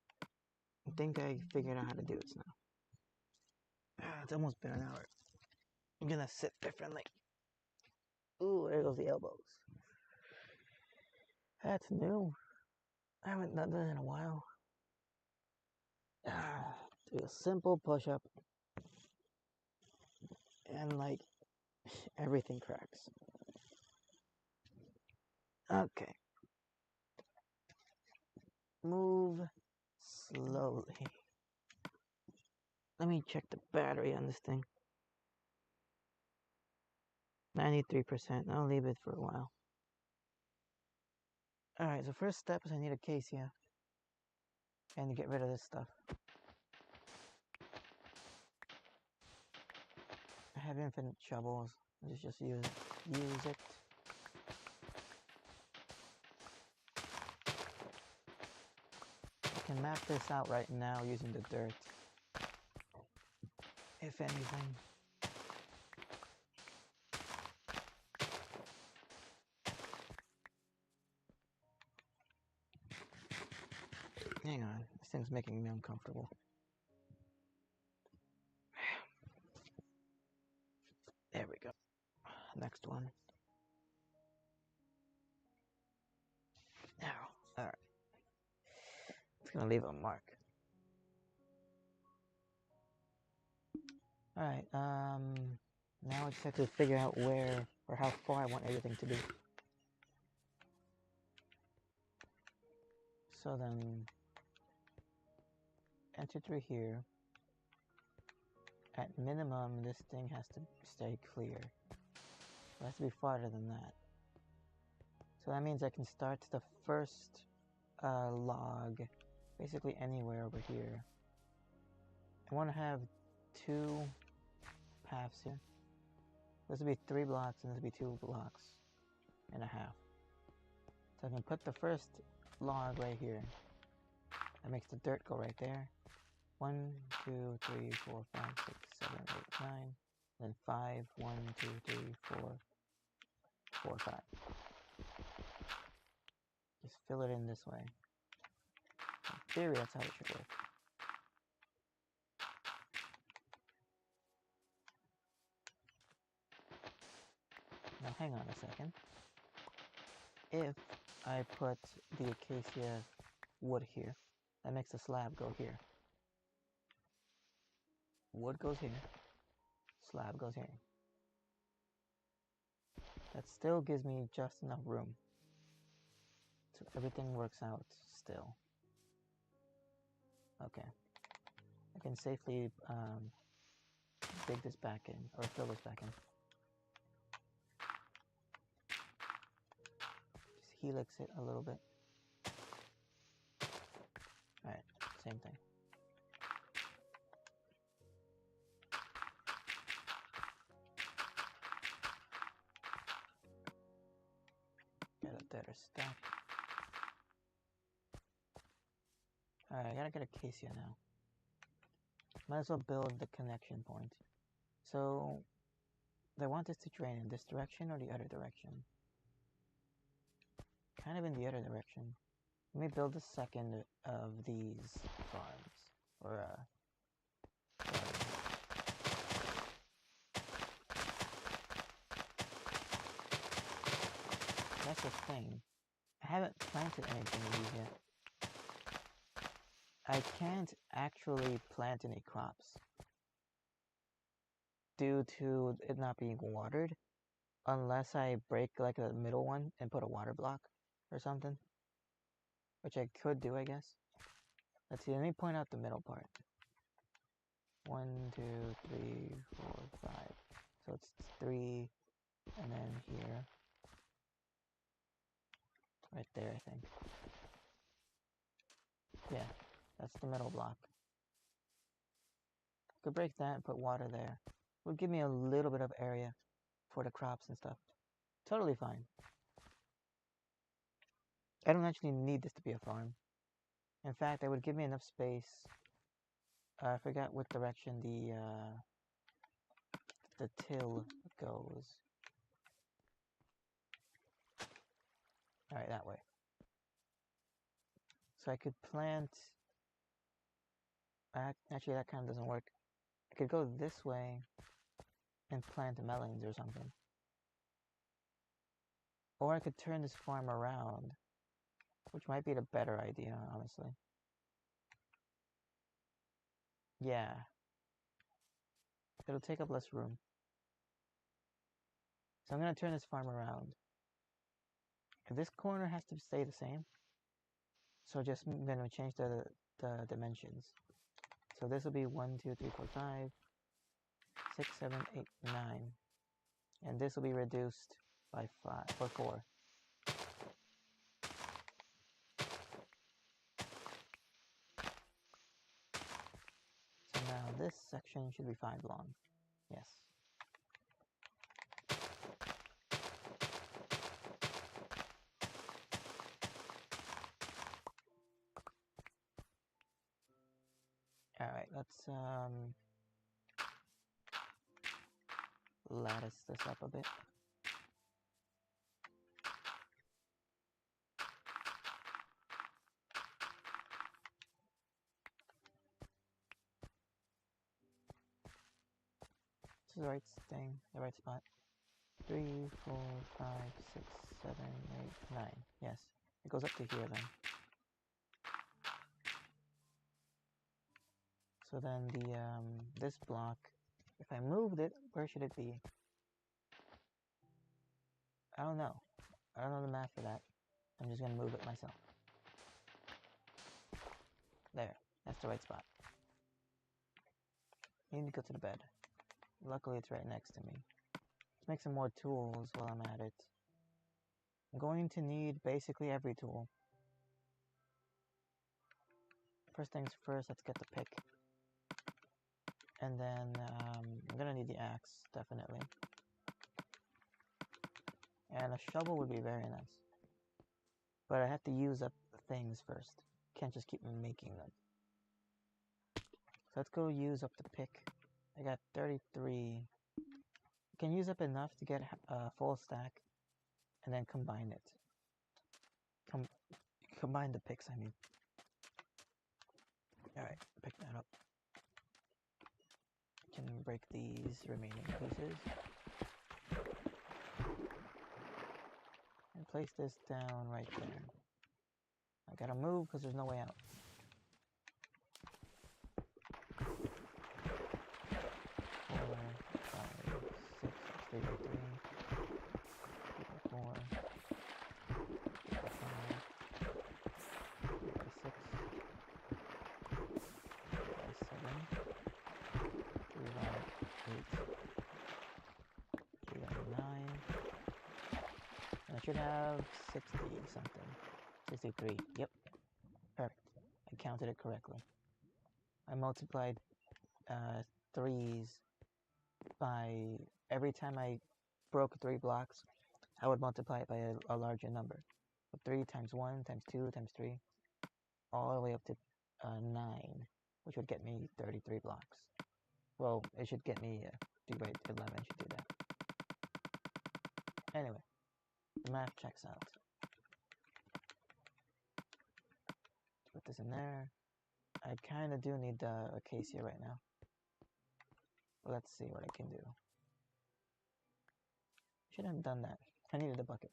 A: I think I figured out how to do this now. It's almost been an hour. I'm gonna sit differently. Ooh, there goes the elbows. That's new. I haven't done that in a while. Do a simple push-up. And like, everything cracks. Okay. Move slowly. Let me check the battery on this thing. 93%. I'll leave it for a while. Alright, so first step is I need a case here. And to get rid of this stuff. I have infinite shovels. Let's just use it. I can map this out right now using the dirt. If anything. Hang on, this thing's making me uncomfortable. There we go. Next one. Now, alright. It's gonna leave a mark. Alright, now I just have to figure out where or how far I want everything to be. So then, enter through here. At minimum, this thing has to stay clear. It has to be farther than that. So that means I can start the first log basically anywhere over here. I want to have 2 paths here. This will be 3 blocks and this will be 2 blocks and a half. So I can put the first log right here. That makes the dirt go right there. 1, 2, 3, 4, 5, 6, 7, 8, 9. Then 5, 1, 2, 3, 4, 4, 5. Just fill it in this way. In theory, that's how it should work. Now hang on a second. If I put the acacia wood here, that makes the slab go here. Wood goes here. Slab goes here. That still gives me just enough room. So everything works out still. Okay. I can safely dig this back in, or fill this back in. Just helix it a little bit. Alright, same thing. Get a better stack. Alright, I gotta get acacia now. Might as well build the connection point. So, do I want this to drain in this direction or the other direction? Kind of in the other direction. Let me build the second of these farms. Or, that's the thing. I haven't planted anything of these yet. I can't actually plant any crops due to it not being watered. Unless I break like the middle one and put a water block or something. Which I could do, I guess. Let's see, let me point out the middle part. 1, 2, 3, 4, 5. So it's 3, and then here. Right there, I think. Yeah, that's the middle block. Could break that and put water there. Would give me a little bit of area for the crops and stuff. Totally fine. I don't actually need this to be a farm. In fact, it would give me enough space. I forgot what direction the till goes. Alright, that way. So I could plant... Actually, that kind of doesn't work. I could go this way and plant melons or something. Or I could turn this farm around, which might be the better idea, honestly. Yeah. It'll take up less room. So I'm going to turn this farm around. This corner has to stay the same. So just I'm going to change the dimensions. So this will be 1, 2, 3, 4, 5, 6, 7, 8, 9. And this will be reduced by 5 or 4. So now this section should be 5 long. Yes. Alright, let's lattice this up a bit. This is the right thing, the right spot. 3, 4, 5, 6, 7, 8, 9. Yes, it goes up to here then. So then this block, if I moved it, where should it be? I don't know. I don't know the math for that. I'm just gonna move it myself. There, that's the right spot. I need to go to the bed. Luckily it's right next to me. Let's make some more tools while I'm at it. I'm going to need basically every tool. First things first, let's get the pick. And then I'm gonna need the axe, definitely. And a shovel would be very nice. But I have to use up things first. Can't just keep making them. So let's go use up the pick. I got 33. I can use up enough to get a full stack. And then combine it. Combine the picks, I mean. Alright, pick that up. Can break these remaining pieces. And place this down right there. I gotta move because there's no way out. 4, 5, 6, 3 by 3. 3 by 4. 3 by 5. 3 by 6. 3 by 7. 3 by 8. 3 by 9. And I should have 60 something. 63. Yep. Perfect. I counted it correctly. I multiplied 3s by every time I broke 3 blocks, I would multiply it by a larger number. So 3 times 1 times 2 times 3, all the way up to 9, which would get me 33 blocks. Well, it should get me 3 by 11 should do that. Anyway, the math checks out. Put this in there. I kind of do need a case here right now. But let's see what I can do. Shouldn't have done that. I needed a bucket.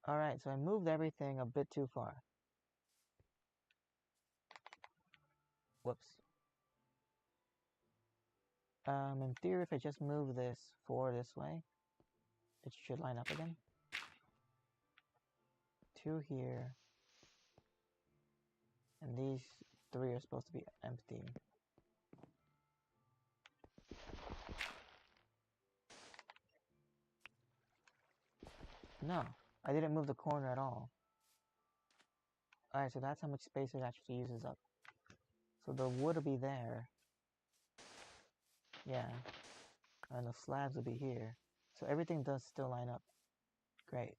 A: Alright, so I moved everything a bit too far. Whoops. In theory, if I just move this 4 this way, it should line up again. 2 here. And these 3 are supposed to be empty. No, I didn't move the corner at all. Alright, so that's how much space it actually uses up. So the wood will be there. Yeah. And the slabs will be here. So everything does still line up. Great.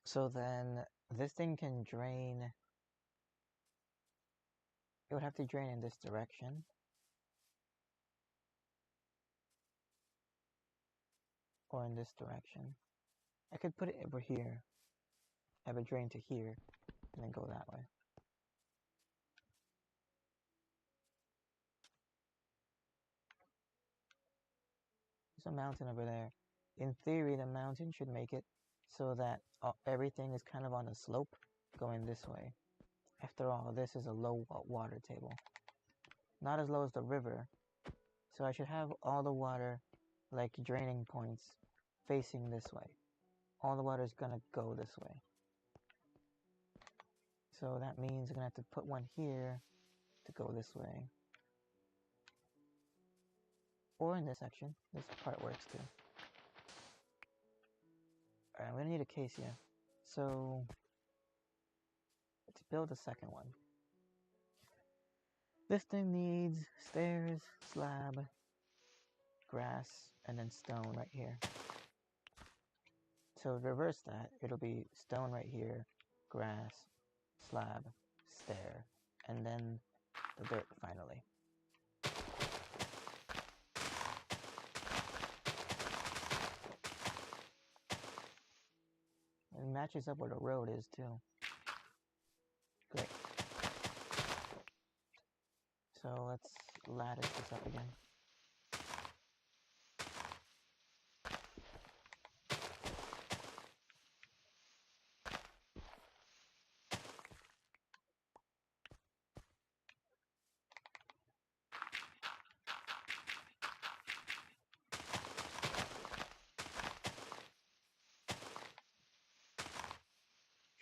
A: So then this thing can drain. It would have to drain in this direction. Or in this direction. I could put it over here. Have it drain to here. And then go that way. There's a mountain over there. In theory, the mountain should make it so that everything is kind of on a slope going this way. After all, this is a low water table. Not as low as the river. So I should have all the water, like draining points, facing this way. All the water is going to go this way. So that means I'm going to have to put one here to go this way. Or in this section. This part works too. Alright, I'm going to need a case here. So let's build a second one. This thing needs stairs, slab, grass, and then stone right here. So reverse that, it'll be stone right here, grass, slab, stair, and then the dirt finally. It matches up where the road is too. Great. So let's lattice this up again.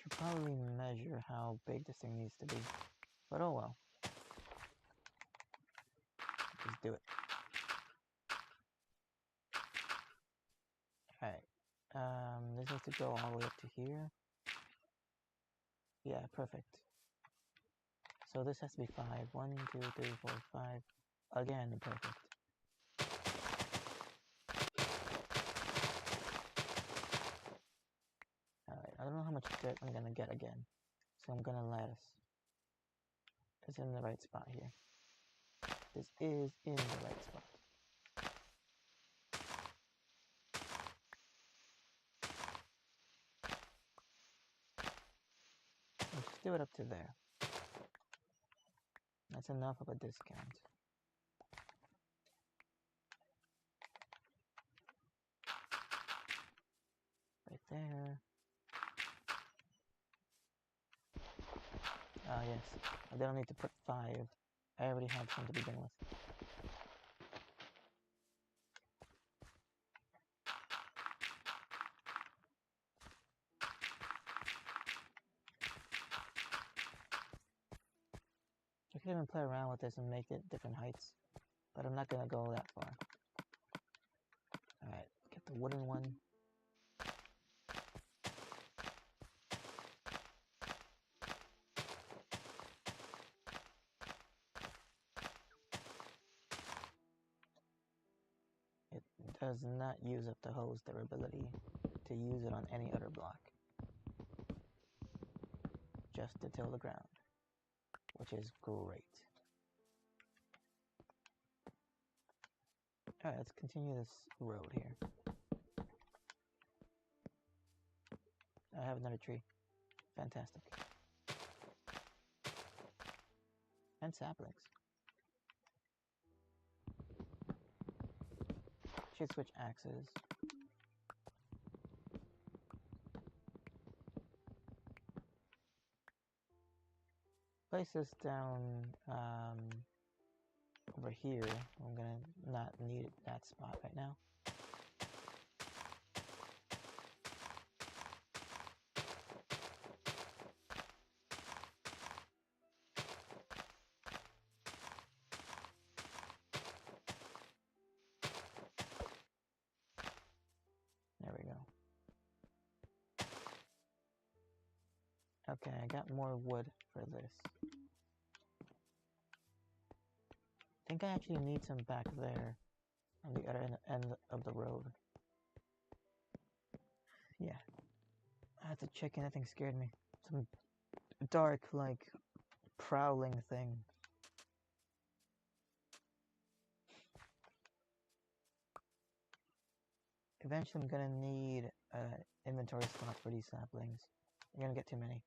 A: Should probably measure how big this thing needs to be, but oh well. Just do it. Alright, this needs to go all the way up to here. Yeah, perfect. So this has to be 5. 1, 2, 3, 4, 5. Again, perfect. Alright, I don't know how much dirt I'm gonna get again. So I'm gonna lattice. It's in the right spot here. This is in the right spot. Let's just do it up to there. That's enough of a discount. Right there. Ah, yes. I don't need to put 5. I already had some to begin with. I could even play around with this and make it different heights, but I'm not gonna go that far. Alright, get the wooden one. It does not use up the hose durability to use it on any other block. Just to till the ground, which is great. Alright, let's continue this road here. I have another tree. Fantastic. And saplings. Should switch axes. Place this down over here. I'm gonna not need that spot right now. There we go. Okay, I got more wood for this. I think I actually need some back there on the other end of the road. Yeah. That's a chicken. That thing scared me. Some dark, like, prowling thing. Eventually I'm gonna need inventory slots for these saplings. I'm gonna get too many.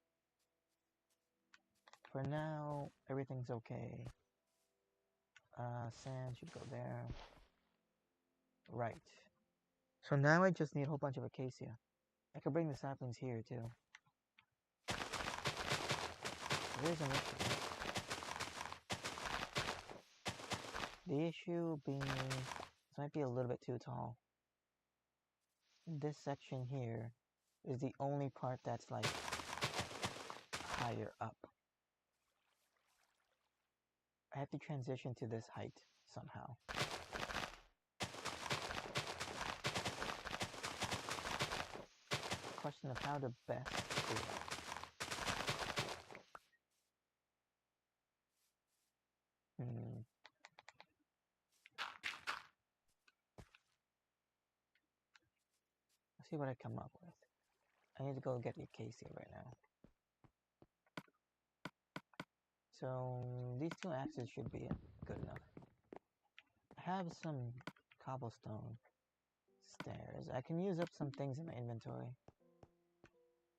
A: For now, everything's okay. Sand should go there. Right. So now I just need a whole bunch of acacia. I could bring the saplings here too. There's an issue. The issue being, this might be a little bit too tall. This section here is the only part that's like higher up. I have to transition to this height somehow. Question of how to best do that. Let's see what I come up with. I need to go get the acacia right now. So these two axes should be good enough. I have some cobblestone stairs. I can use up some things in my inventory.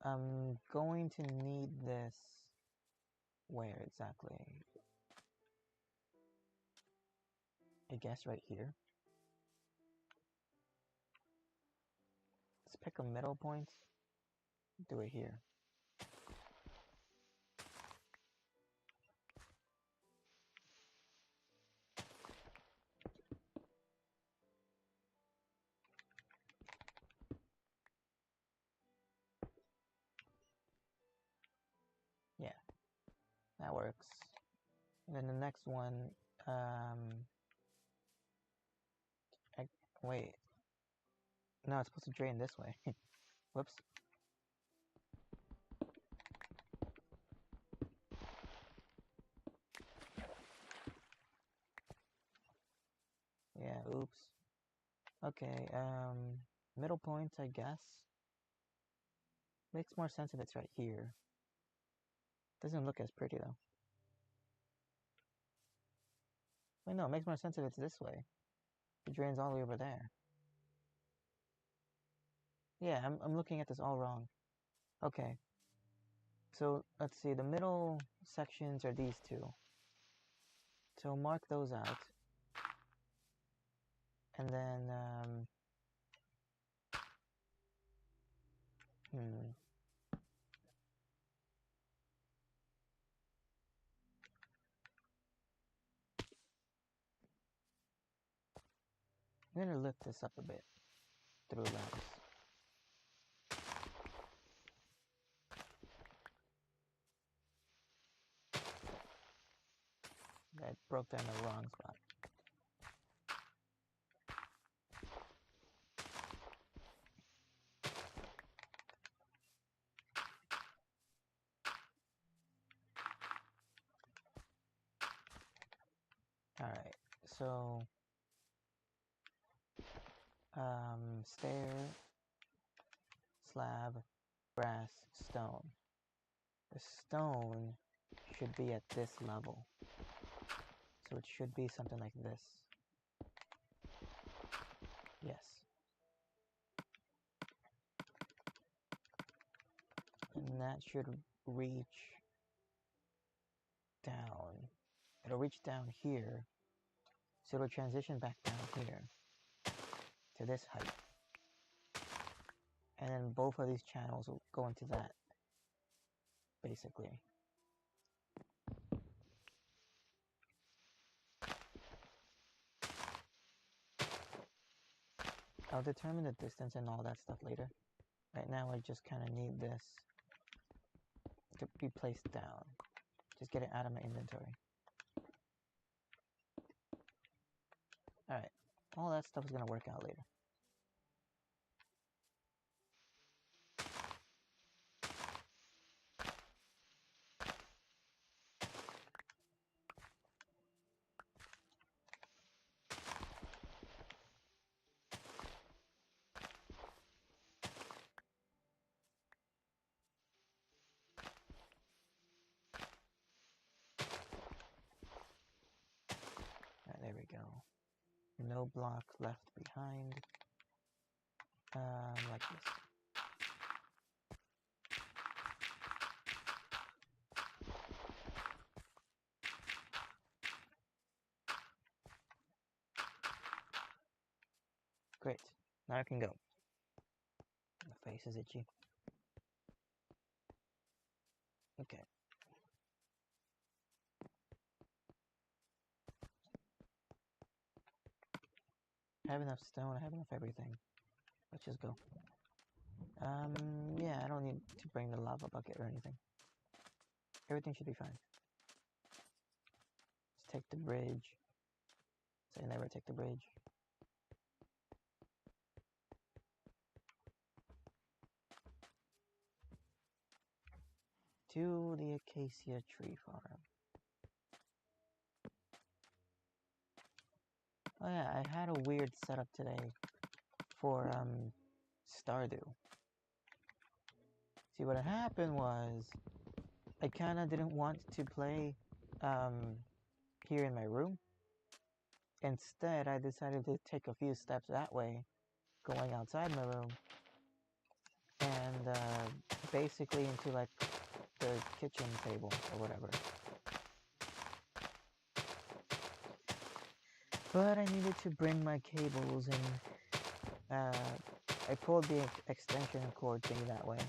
A: I'm going to need this. Where exactly? I guess right here. Let's pick a middle point. Do it here. Yeah, that works. And then the next one, wait. No, it's supposed to drain this way. Whoops. Yeah, oops. Okay, middle point, I guess. Makes more sense if it's right here. Doesn't look as pretty, though. Wait, no, it makes more sense if it's this way. It drains all the way over there. Yeah, I'm looking at this all wrong. Okay. So, let's see, the middle sections are these two. So mark those out. And then, I'm gonna lift this up a bit through ladders. I broke down the wrong spot. Alright, so stair, slab, brass, stone. The stone should be at this level. So it should be something like this. Yes. And that should reach down. It'll reach down here. So it'll transition back down here to this height. And then both of these channels will go into that, basically. I'll determine the distance and all that stuff later. Right now I just kind of need this to be placed down. Just get it out of my inventory. Alright, all that stuff is going to work out later. Alright, there we go. No block left behind. Like this. Great. Now I can go. My face is itchy. Okay. I have enough stone, I have enough everything. Let's just go. Yeah, I don't need to bring the lava bucket or anything. Everything should be fine. Let's take the bridge. Say never take the bridge. To the acacia tree farm. Oh yeah, I had a weird setup today for Stardew. See, what happened was I kind of didn't want to play here in my room. Instead, I decided to take a few steps that way, going outside my room, and basically into like the kitchen table or whatever. But I needed to bring my cables and I pulled the extension cord thingy that way.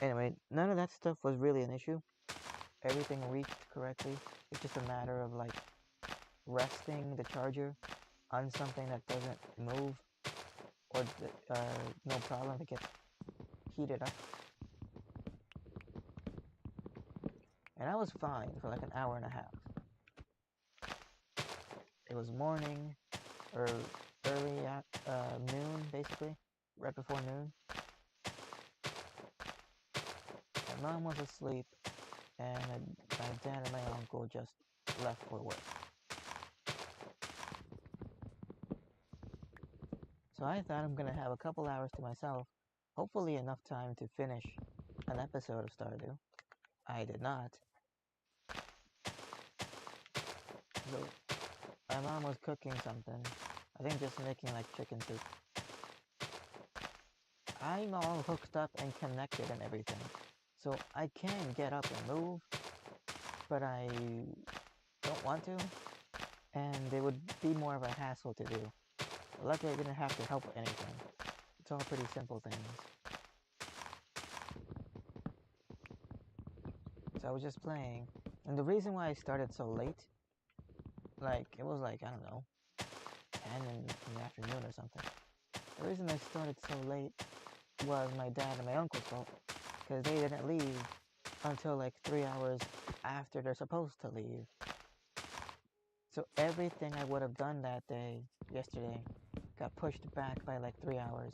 A: Anyway, none of that stuff was really an issue. Everything reached correctly. It's just a matter of like resting the charger on something that doesn't move, or no problem, it gets heated up. And I was fine for like an hour and a half. It was morning, or early at noon, basically, right before noon. My mom was asleep, and my dad and my uncle just left for work. So I thought I'm gonna have a couple hours to myself, hopefully enough time to finish an episode of Stardew. I did not. So my mom was cooking something. I think just making like chicken soup. I'm all hooked up and connected and everything. So I can get up and move, but I don't want to. And it would be more of a hassle to do. Luckily I didn't have to help with anything. It's all pretty simple things. So I was just playing. And the reason why I started so late, like, it was like, I don't know, 10 in the afternoon or something. The reason I started so late was my dad and my uncle's fault. Because they didn't leave until like 3 hours after they're supposed to leave. So everything I would have done that day, yesterday, got pushed back by like 3 hours.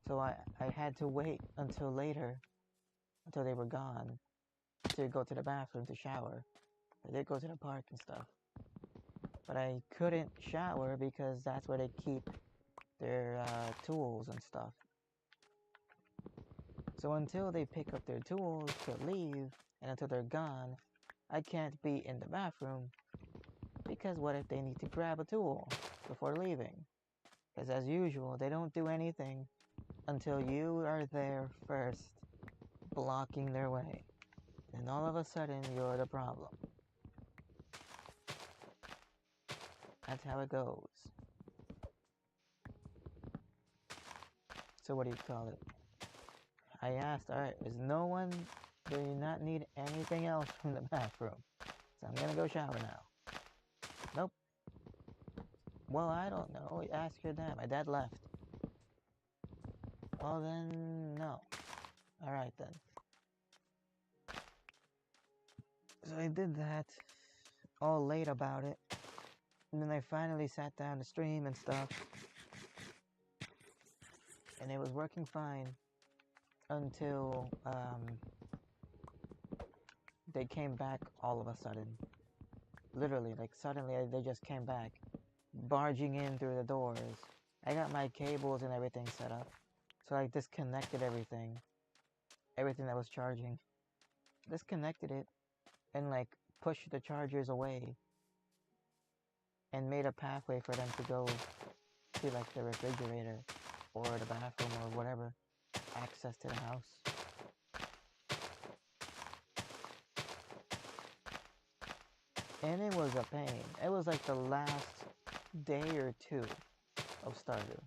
A: So I had to wait until later, until they were gone, to go to the bathroom to shower. I did go to the park and stuff. But I couldn't shower because that's where they keep their tools and stuff. So until they pick up their tools to leave, and until they're gone, I can't be in the bathroom, because what if they need to grab a tool before leaving? Because as usual, they don't do anything until you are there first, blocking their way. And all of a sudden, you're the problem. That's how it goes. So what do you call it? I asked, alright, do you not need anything else from the bathroom? So I'm gonna go shower now. Nope. Well, I don't know. Ask your dad. My dad left. Well, then, no. Alright, then. So I did that. All late about it. And then I finally sat down to stream and stuff. And it was working fine. Until, they came back all of a sudden. Literally, like, suddenly they just came back. Barging in through the doors. I got my cables and everything set up. So I disconnected everything. Everything that was charging. Disconnected it. And, like, pushed the chargers away. And made a pathway for them to go to, like, the refrigerator. Or the bathroom or whatever. Access to the house. And it was a pain. It was like the last day or two of Stardew.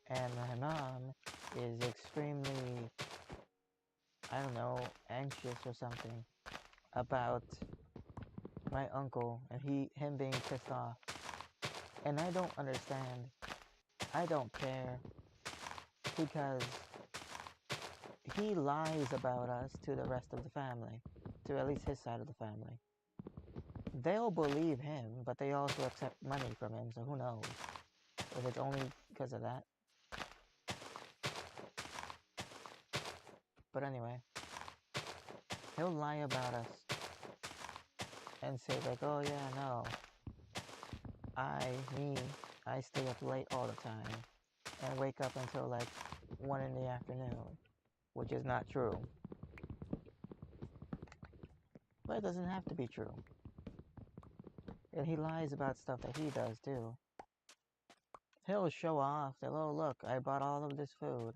A: And my mom is extremely, I don't know, anxious or something about my uncle and him being pissed off. And I don't understand. I don't care. Because he lies about us to the rest of the family. To at least his side of the family. They'll believe him, but they also accept money from him, so who knows if it's only because of that. But anyway, he'll lie about us and say like, oh yeah, no, I stay up late all the time and wake up until like 1 in the afternoon, which is not true. But it doesn't have to be true. And he lies about stuff that he does too. He'll show off that, oh look, I bought all of this food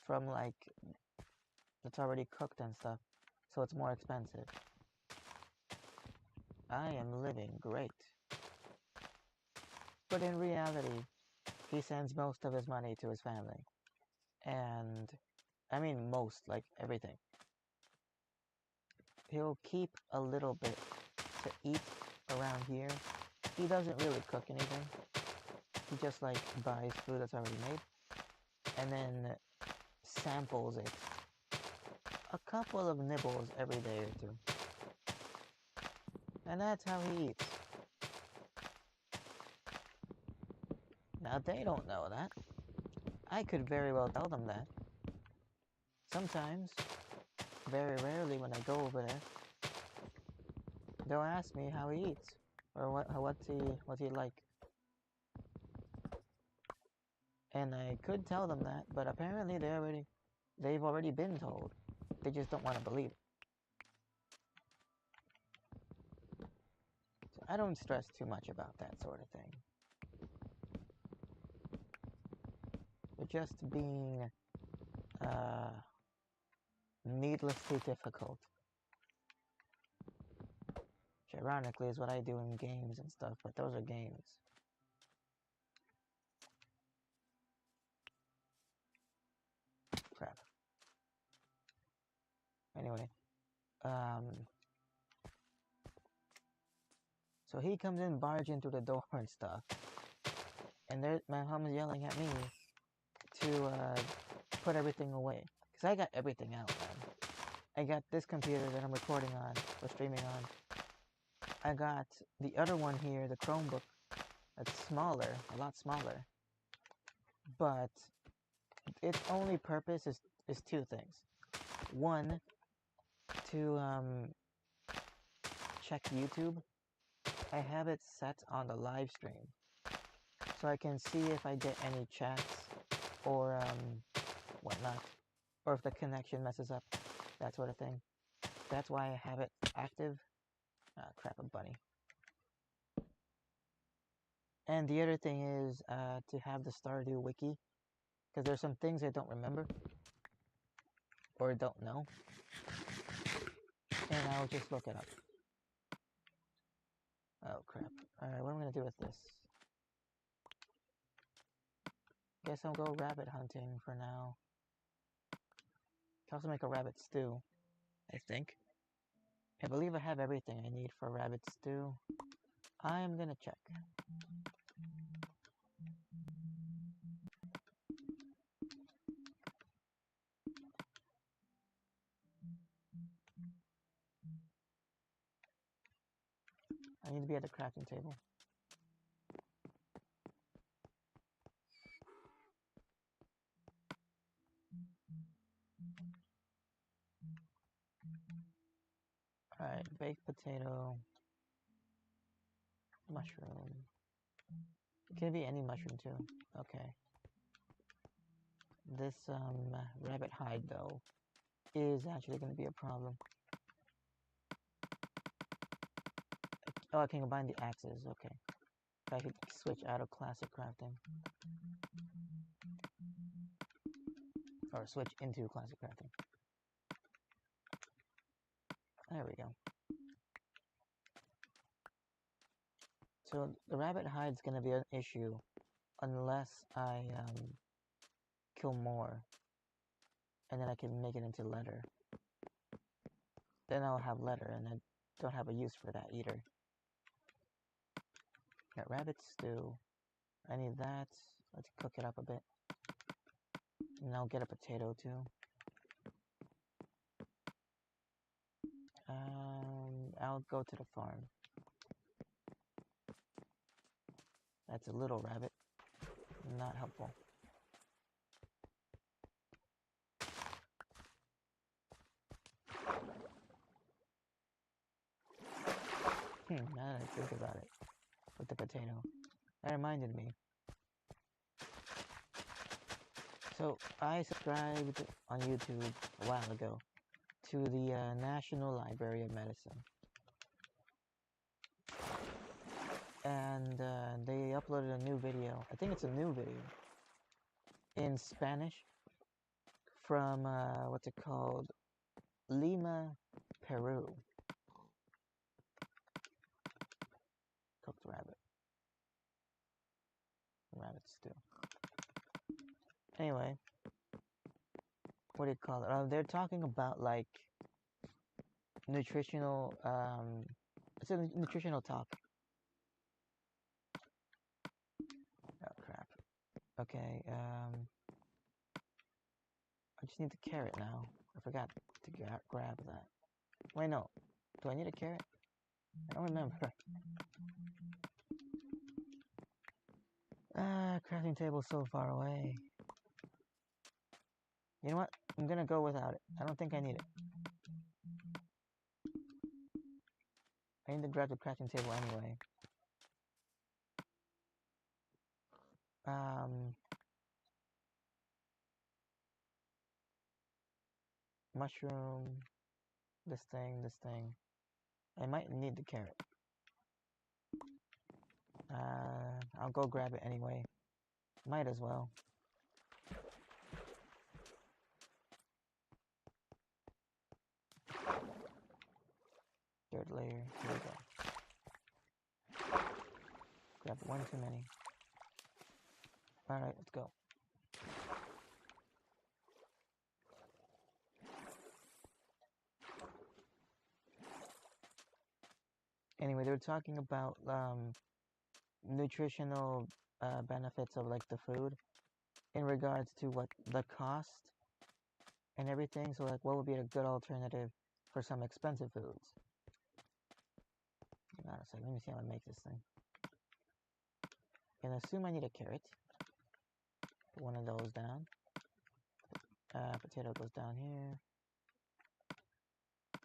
A: from like, it's already cooked and stuff, so it's more expensive. I am living great. But in reality, he sends most of his money to his family. And, I mean most, like everything. He'll keep a little bit to eat around here. He doesn't really cook anything. He just like buys food that's already made. And then samples it. A couple of nibbles every day or two. And that's how he eats. Now they don't know that. I could very well tell them that. Sometimes, very rarely when I go over there, they'll ask me how he eats. Or what's he like. And I could tell them that, but apparently they've already been told. They just don't want to believe it. So I don't stress too much about that sort of thing. They're just being needlessly difficult. Which ironically is what I do in games and stuff, but those are games. Crap. Anyway, so he comes in barging through the door and stuff, and my mom is yelling at me to put everything away, because I got everything out, man. I got this computer that I'm recording on, or streaming on. I got the other one here, the Chromebook, that's smaller, a lot smaller, but its only purpose is two things. One, to check YouTube. I have it set on the live stream, so I can see if I get any chats or whatnot, or if the connection messes up, that sort of thing. That's why I have it active. Ah, crap, a bunny. And the other thing is to have the Stardew Wiki, because there's some things I don't remember or don't know, and I'll just look it up. Oh crap. Alright, what am I going to do with this? Guess I'll go rabbit hunting for now. Can also make a rabbit stew, I think. I believe I have everything I need for rabbit stew. I'm gonna check. I need to be at the crafting table. Alright, baked potato, mushroom. It can be any mushroom too. Okay. This rabbit hide though is actually going to be a problem. Oh, I can combine the axes. Okay. If I could switch out of classic crafting. Or switch into classic crafting. There we go. So the rabbit hide's going to be an issue unless I kill more. And then I can make it into leather. Then I'll have leather and I don't have a use for that either. Got rabbit stew. I need that. Let's cook it up a bit. And I'll get a potato too. I'll go to the farm. That's a little rabbit. Not helpful. Now that I think about it, with the potato, that reminded me. So I subscribed on YouTube a while ago to the National Library of Medicine. And they uploaded a new video. I think it's a new video in Spanish from what's it called? Lima, Peru. Cooked rabbit. Rabbit stew. Anyway, what do you call it? They're talking about like nutritional. It's a nutritional talk. Oh crap. Okay. I just need the carrot now. I forgot to grab that. Wait, no. Do I need a carrot? I don't remember. Crafting table's so far away. You know what? I'm gonna go without it. I don't think I need it. I need to grab the crafting table anyway. Mushroom. This thing. I might need the carrot. I'll go grab it anyway. Might as well. Third layer. Here we go. Grab one too many. Alright, let's go. Anyway, they were talking about nutritional benefits of like the food in regards to what the cost and everything. So like, what would be a good alternative for some expensive foods? Hang on a second, let me see how I make this thing. I'm gonna assume I need a carrot. Put one of those down. Potato goes down here.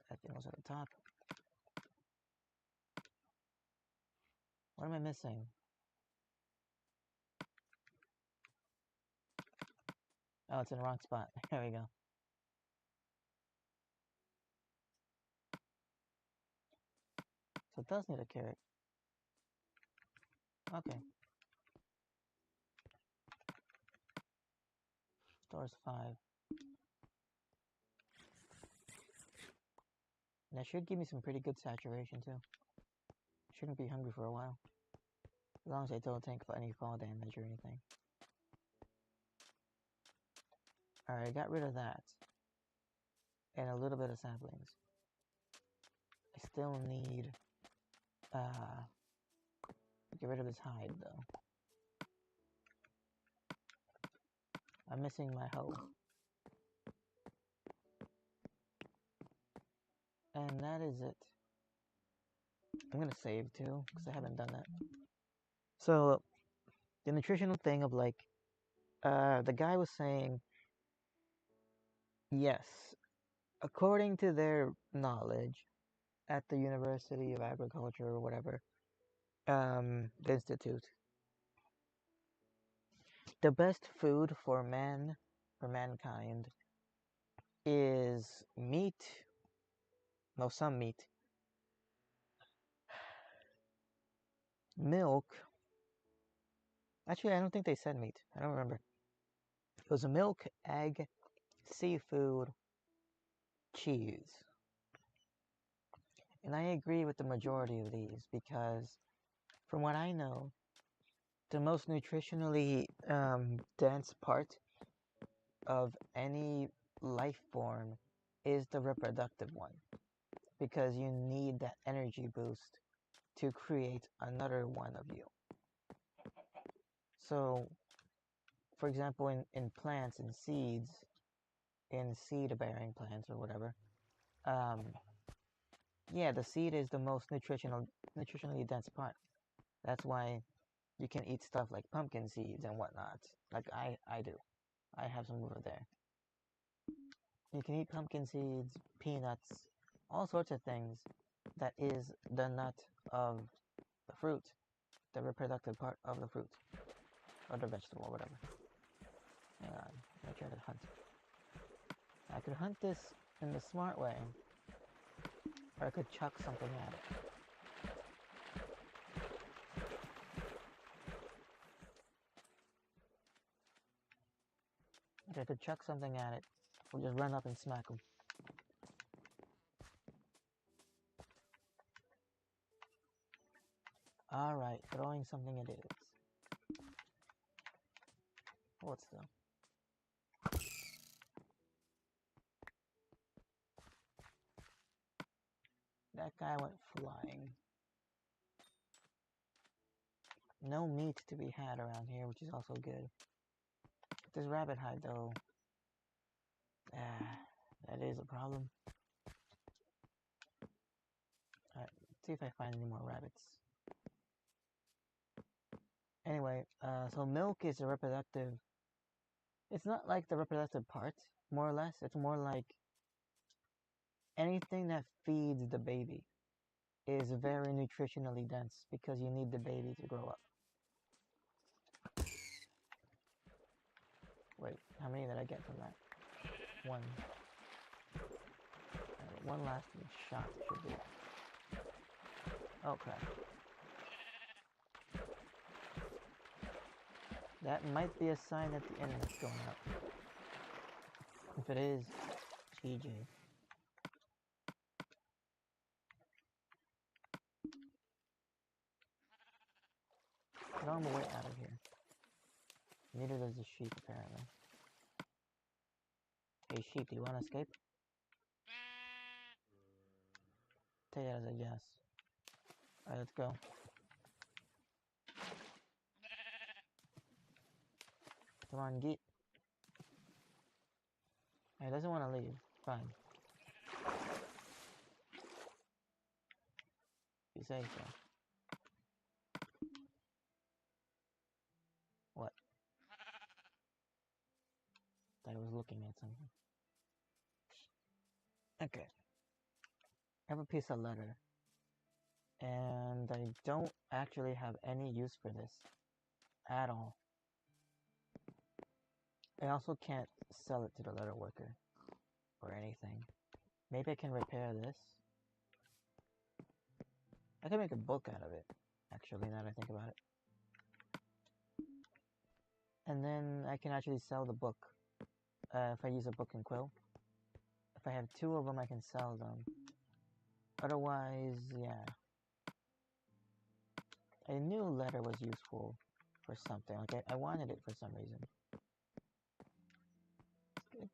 A: That thing goes at the top. What am I missing? Oh, it's in the wrong spot. There we go. So it does need a carrot. Okay. Stores 5. And that should give me some pretty good saturation too. Shouldn't be hungry for a while. As long as I don't take any fall damage or anything. Alright, I got rid of that. And a little bit of saplings. I still need get rid of this hide, though. I'm missing my hoe. And that is it. I'm gonna save too, because I haven't done that. So, the nutritional thing of like, the guy was saying, yes, according to their knowledge at the University of Agriculture or whatever, the institute, the best food for mankind, is meat. No, some meat. Milk. Actually, I don't think they said meat. I don't remember. It was milk, egg, seafood, cheese. And I agree with the majority of these because, from what I know, the most nutritionally dense part of any life form is the reproductive one, because you need that energy boost to create another one of you. So, for example, in plants and seeds, in seed-bearing plants or whatever, yeah, the seed is the most nutritionally dense part. That's why you can eat stuff like pumpkin seeds and whatnot. Like I do. I have some over there. You can eat pumpkin seeds, peanuts, all sorts of things. That is the nut of the fruit, the reproductive part of the fruit, or the vegetable, or whatever. Hang on, I try to hunt. I could hunt this in the smart way, or I could chuck something at it. If I could chuck something at it, or just run up and smack them. Alright, throwing something it is. What's though? That guy went flying. No meat to be had around here, which is also good. This rabbit hide, though, that is a problem. Alright, let's see if I find any more rabbits. Anyway, so milk is a reproductive... It's not like the reproductive part, more or less. It's more like anything that feeds the baby is very nutritionally dense because you need the baby to grow up. Wait, how many did I get from that? One. One last shot should do. Oh crap. That might be a sign that the internet's going up. If it is, GG. Get on the way out of here. Neither does the sheep, apparently. Hey sheep, do you want to escape? Take it as a yes. Alright, let's go. Come on, Geet. He doesn't want to leave. Fine. You say so. What? I was looking at something. Okay. I have a piece of leather. And I don't actually have any use for this. At all. I also can't sell it to the leather worker. Or anything. Maybe I can repair this. I can make a book out of it. Actually, now that I think about it. And then I can actually sell the book. If I use a book and quill. If I have two of them, I can sell them. Otherwise, yeah. I knew leather was useful for something. Like, I wanted it for some reason.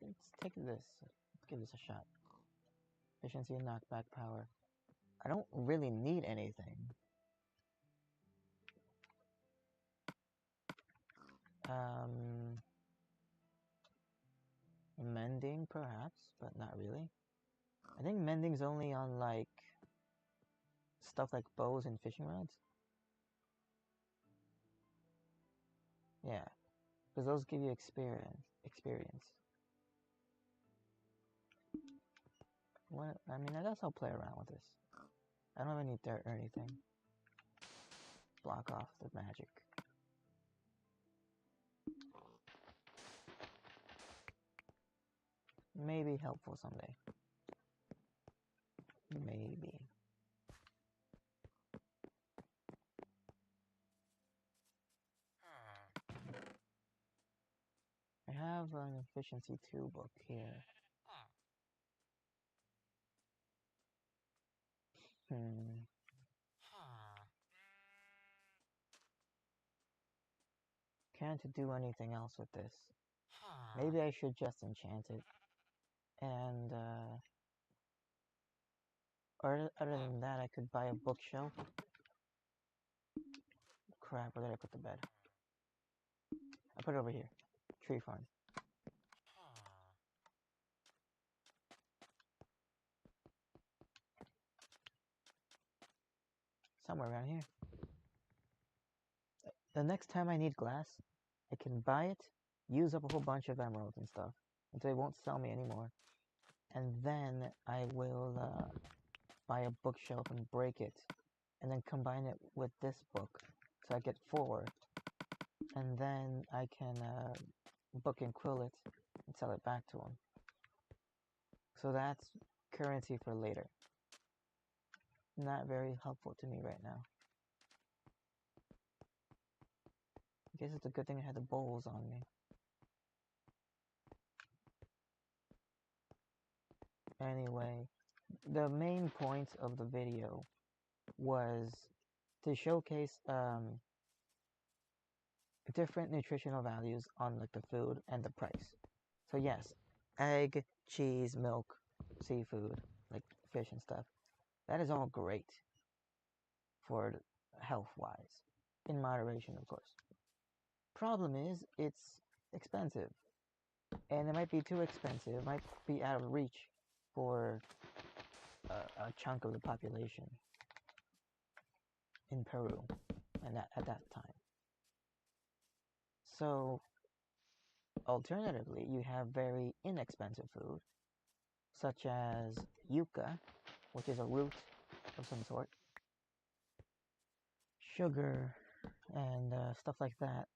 A: Let's take this. Let's give this a shot. Efficiency and knockback power. I don't really need anything. Mending, perhaps, but not really. I think mending's only on, like, stuff like bows and fishing rods. Yeah, because those give you experience. What? I mean, I guess I'll play around with this. I don't have any dirt or anything. Block off the magic. Maybe helpful someday. Maybe. I have an efficiency 2 book here. Can't do anything else with this. Maybe I should just enchant it. And, or other than that, I could buy a bookshelf. Crap, where did I put the bed? I put it over here. Tree farm. Somewhere around here. The next time I need glass, I can buy it, use up a whole bunch of emeralds and stuff, until they won't sell me anymore. And then I will buy a bookshelf and break it, and then combine it with this book, so I get 4. And then I can book and quill it and sell it back to them. So that's currency for later. Not very helpful to me right now. I guess it's a good thing I had the bowls on me. Anyway, the main point of the video was to showcase different nutritional values on like the food and the price. So yes, egg, cheese, milk, seafood, like fish and stuff, that is all great for health-wise, in moderation, of course. Problem is, it's expensive, and it might be too expensive. It might be out of reach for a chunk of the population in Peru, and at that time. So, alternatively, you have very inexpensive food, such as yucca, which is a root of some sort, sugar, and stuff like that,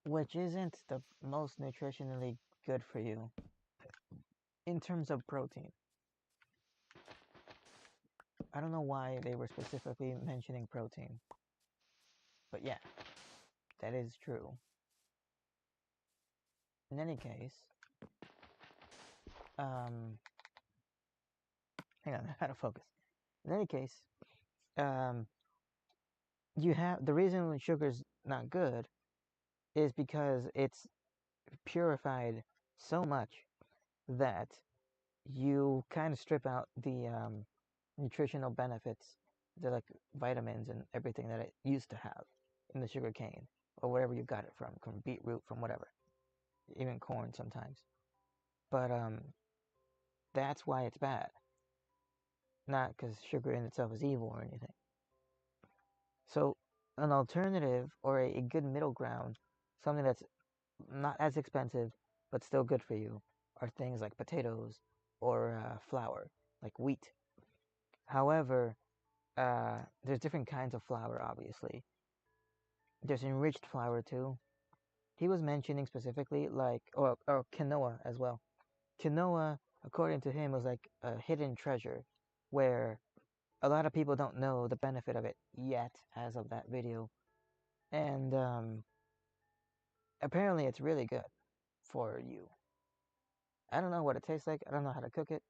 A: which isn't the most nutritionally good for you in terms of protein. I don't know why they were specifically mentioning protein, but yeah, that is true. In any case, hang on, how to focus. In any case, you have the reason sugar's not good is because it's purified so much that you kind of strip out the nutritional benefits, the like vitamins and everything that it used to have in the sugar cane or wherever you got it from beetroot, from whatever, even corn sometimes. But that's why it's bad. Not because sugar in itself is evil or anything. So an alternative or a good middle ground, something that's not as expensive but still good for you, are things like potatoes or flour, like wheat. However, there's different kinds of flour, obviously. There's enriched flour too. He was mentioning specifically like, or quinoa as well. Quinoa, according to him, was like a hidden treasure where a lot of people don't know the benefit of it yet as of that video. And apparently it's really good for you. I don't know what it tastes like. I don't know how to cook it.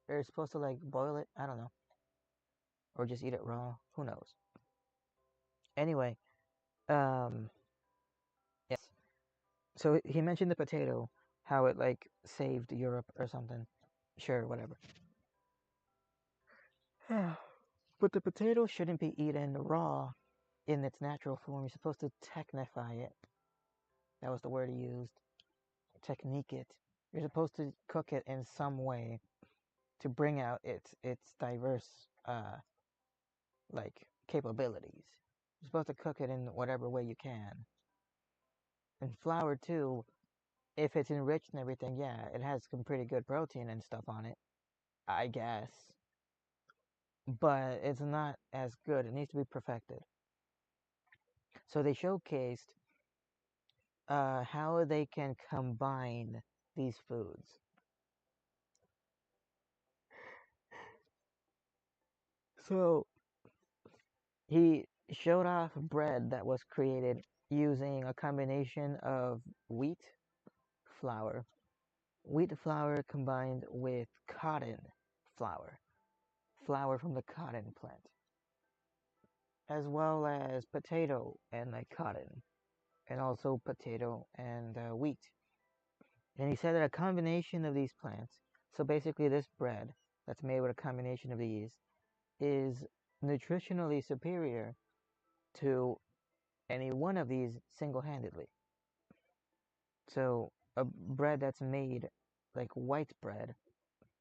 A: You're supposed to like boil it. I don't know. Or just eat it raw. Who knows? Anyway, yes. So he mentioned the potato, how it like saved Europe or something. Sure, whatever. But the potato shouldn't be eaten raw in its natural form. You're supposed to technify it. That was the word he used. Technique it. You're supposed to cook it in some way to bring out its diverse like capabilities. You're supposed to cook it in whatever way you can. And flour too, if it's enriched and everything, yeah, it has some pretty good protein and stuff on it, I guess. But it's not as good. It needs to be perfected. So they showcased how they can combine these foods. So he showed off bread that was created using a combination of wheat flour combined with cotton flour from the cotton plant, as well as potato and like cotton, and also potato and wheat. And he said that a combination of these plants, so basically this bread that's made with a combination of these, is nutritionally superior to any one of these single-handedly. So a bread that's made like white bread,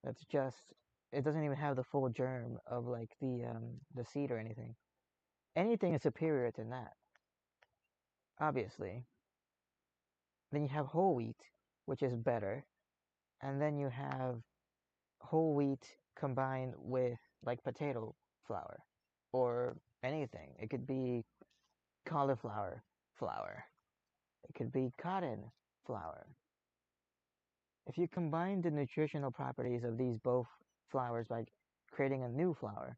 A: that's just, it doesn't even have the full germ of like the seed or anything. Anything is superior to that, obviously. Then you have whole wheat, which is better, and then you have whole wheat combined with like potato flour or anything. It could be cauliflower flour. It could be cotton flour. If you combine the nutritional properties of these both flours by creating a new flour,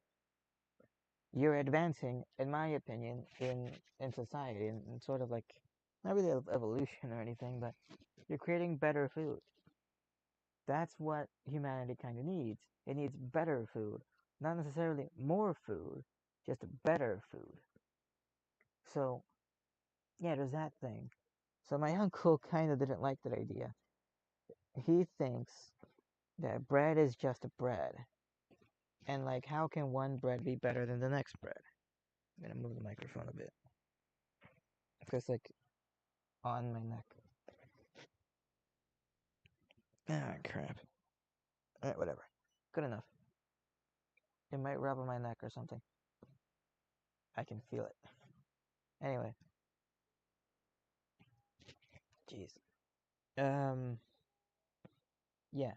A: you're advancing, in my opinion, in society, and sort of like, not really evolution or anything, but you're creating better food. That's what humanity kind of needs. It needs better food. Not necessarily more food, just better food. So, yeah, there's that thing. So my uncle kind of didn't like that idea. He thinks that bread is just bread. And like, how can one bread be better than the next bread? I'm gonna move the microphone a bit. Because like, on my neck. Ah, crap. Alright, whatever. Good enough. It might rub on my neck or something. I can feel it. Anyway. Jeez. Yeah.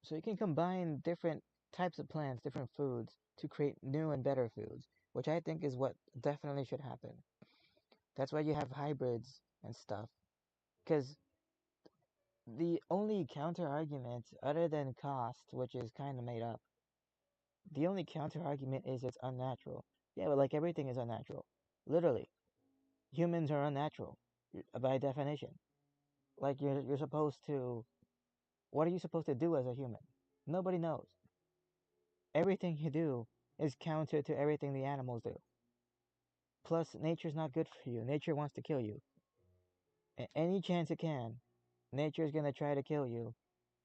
A: So you can combine different types of plants, different foods, to create new and better foods, which I think is what definitely should happen. That's why you have hybrids and stuff. Because the only counter argument, other than cost, which is kind of made up, the only counter argument is it's unnatural. Yeah, but like everything is unnatural. Literally. Humans are unnatural by definition. Like you're supposed to, what are you supposed to do as a human? Nobody knows. Everything you do is counter to everything the animals do. Plus, nature's not good for you. Nature wants to kill you. Any chance it can, nature's gonna try to kill you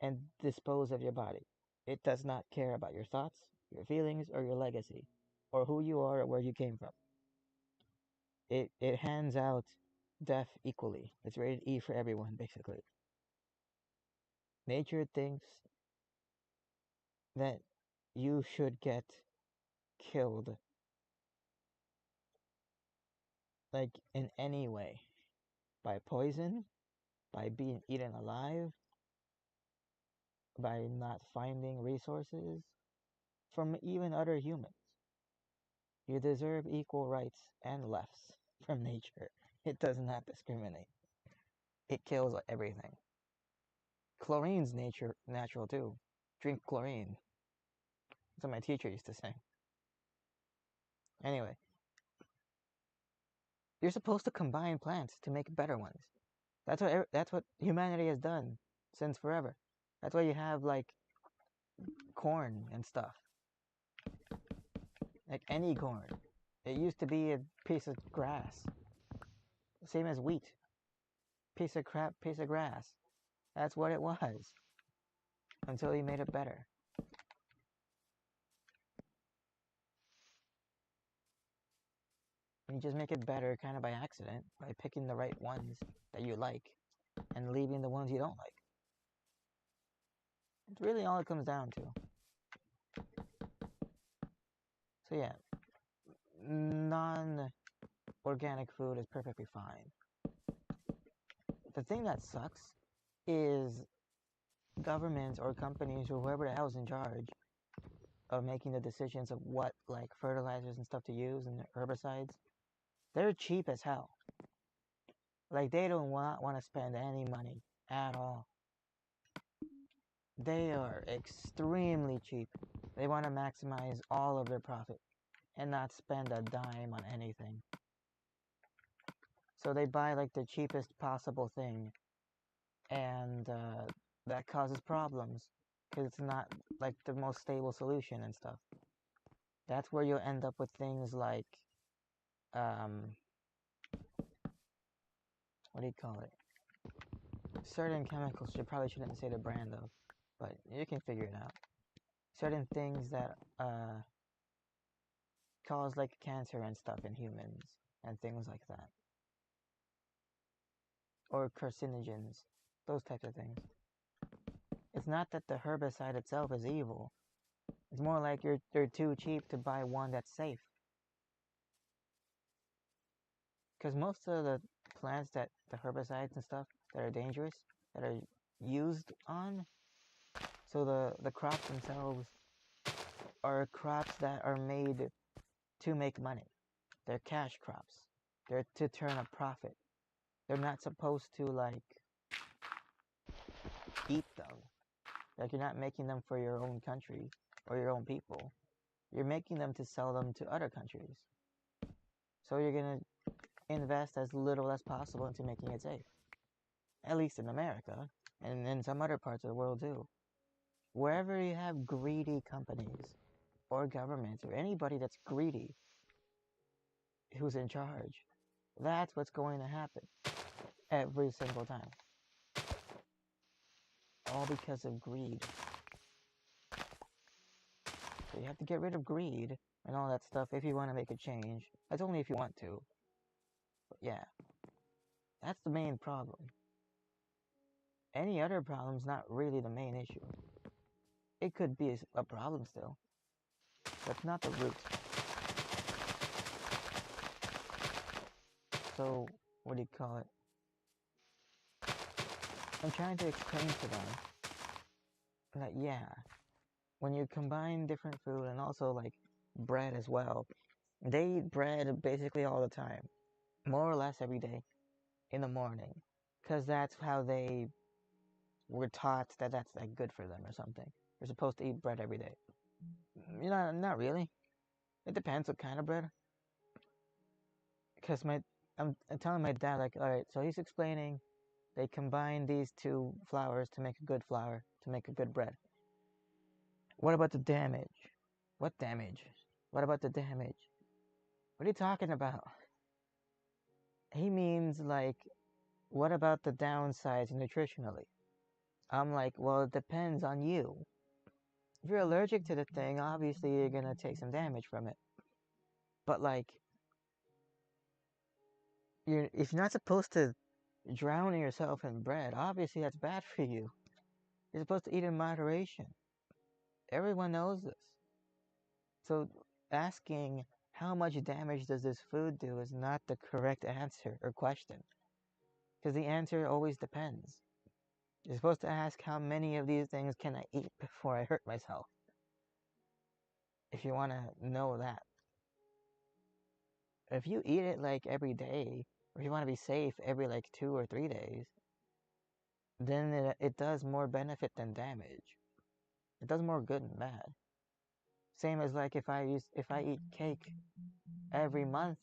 A: and dispose of your body. It does not care about your thoughts, your feelings, or your legacy, or who you are or where you came from. It hands out death equally. It's rated E for everyone, basically. Nature thinks that you should get killed, like in any way, by poison, by being eaten alive, by not finding resources from even other humans. You deserve equal rights and lefts from nature. It does not discriminate. It kills everything. Chlorine's natural too. Drink chlorine. That's what my teacher used to say. Anyway, you're supposed to combine plants to make better ones. That's what humanity has done since forever. That's why you have like corn and stuff. Like any corn. It used to be a piece of grass. Same as wheat. Piece of crap, piece of grass. That's what it was. Until he made it better. You just make it better kind of by accident, by picking the right ones that you like and leaving the ones you don't like. It's really all it comes down to. So yeah, non-organic food is perfectly fine. The thing that sucks is governments or companies or whoever the hell's in charge of making the decisions of what like fertilizers and stuff to use and herbicides. They're cheap as hell. Like they don't want to spend any money at all. They are extremely cheap. They want to maximize all of their profit and not spend a dime on anything. So they buy like the cheapest possible thing, and that causes problems because it's not like the most stable solution and stuff. That's where you'll end up with things like, what do you call it? Certain chemicals, you probably shouldn't say the brand though, but you can figure it out. Certain things that cause like cancer and stuff in humans and things like that. Or carcinogens, those types of things. It's not that the herbicide itself is evil. It's more like they're too cheap to buy one that's safe. Because most of the plants that the herbicides and stuff that are dangerous, that are used on, so the crops themselves are crops that are made to make money. They're cash crops. They're to turn a profit. They're not supposed to like eat them. Like you're not making them for your own country or your own people. You're making them to sell them to other countries. So you're gonna invest as little as possible into making it safe. At least in America, and in some other parts of the world too. Wherever you have greedy companies, or governments, or anybody that's greedy, who's in charge, that's what's going to happen. Every single time. All because of greed. So you have to get rid of greed and all that stuff if you want to make a change. That's only if you want to. But yeah. That's the main problem. Any other problem's not really the main issue. It could be a problem still. That's not the root. So, what do you call it? I'm trying to explain to them that yeah, when you combine different food and also like bread as well, they eat bread basically all the time, more or less every day in the morning, because that's how they were taught that that's like good for them or something. You're supposed to eat bread every day. You know, not really. It depends what kind of bread. Because I'm telling my dad like, all right, so he's explaining they combine these two flours to make a good flour to make a good bread. What about the damage? What damage? What about the damage? What are you talking about? He means like, what about the downsides nutritionally? I'm like, well, it depends on you. If you're allergic to the thing, obviously you're gonna take some damage from it. But like, if you're not supposed to drown yourself in bread, obviously that's bad for you. You're supposed to eat in moderation. Everyone knows this. So asking how much damage does this food do is not the correct answer or question. Because the answer always depends. You're supposed to ask how many of these things can I eat before I hurt myself. If you want to know that. If you eat it like every day, or if you want to be safe every like 2 or 3 days, then it does more benefit than damage. It does more good than bad. Same as like if I eat cake every month,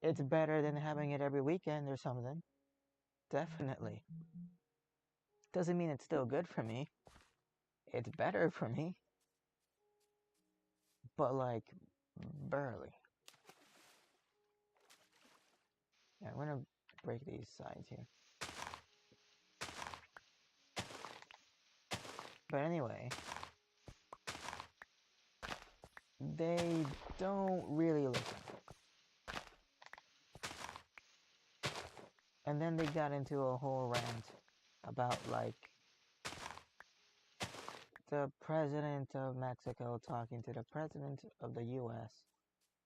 A: it's better than having it every weekend or something. Definitely. Doesn't mean it's still good for me. It's better for me. But like, barely. Yeah, I'm gonna break these sides here. But anyway, they don't really listen. And then they got into a whole rant about, like, the president of Mexico talking to the president of the US,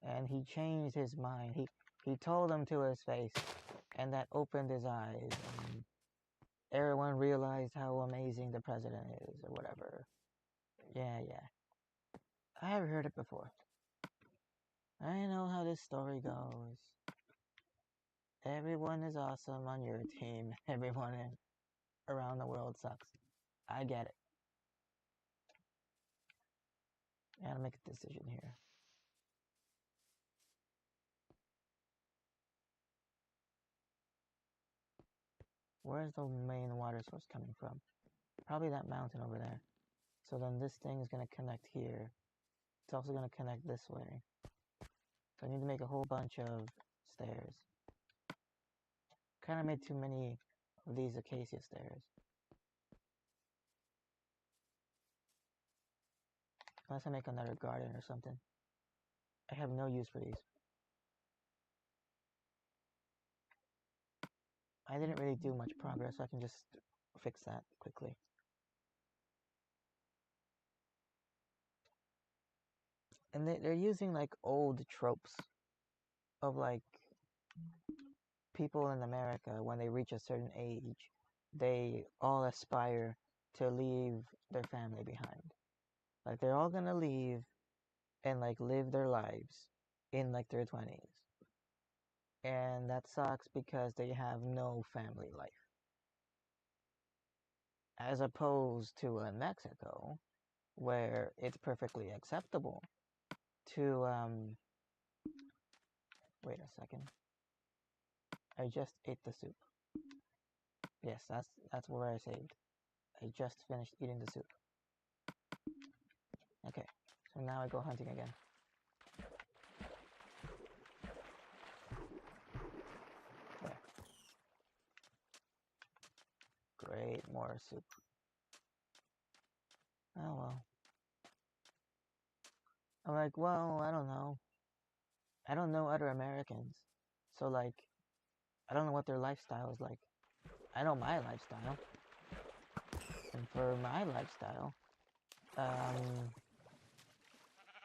A: and he changed his mind. He told him to his face, and that opened his eyes, and everyone realized how amazing the president is, or whatever. Yeah. I have heard it before. I know how this story goes. Everyone is awesome on your team. Everyone around the world sucks. I get it. I gotta make a decision here. Where's the main water source coming from? Probably that mountain over there. So then this thing is going to connect here. It's also going to connect this way. So I need to make a whole bunch of stairs. Kind of made too many of these acacia stairs. Unless I make another garden or something. I have no use for these. I didn't really do much progress, so I can just fix that quickly. And they're using like old tropes of like people in America when they reach a certain age, they all aspire to leave their family behind. Like they're all gonna leave and like live their lives in like their 20s. And that sucks because they have no family life. As opposed to Mexico, where it's perfectly acceptable to wait a second. I just ate the soup. Yes, that's where I saved. I just finished eating the soup. Okay, so now I go hunting again. There. Great, more soup. Oh well. I'm like, well, I don't know. I don't know other Americans. So like, I don't know what their lifestyle is like. I know my lifestyle. And for my lifestyle,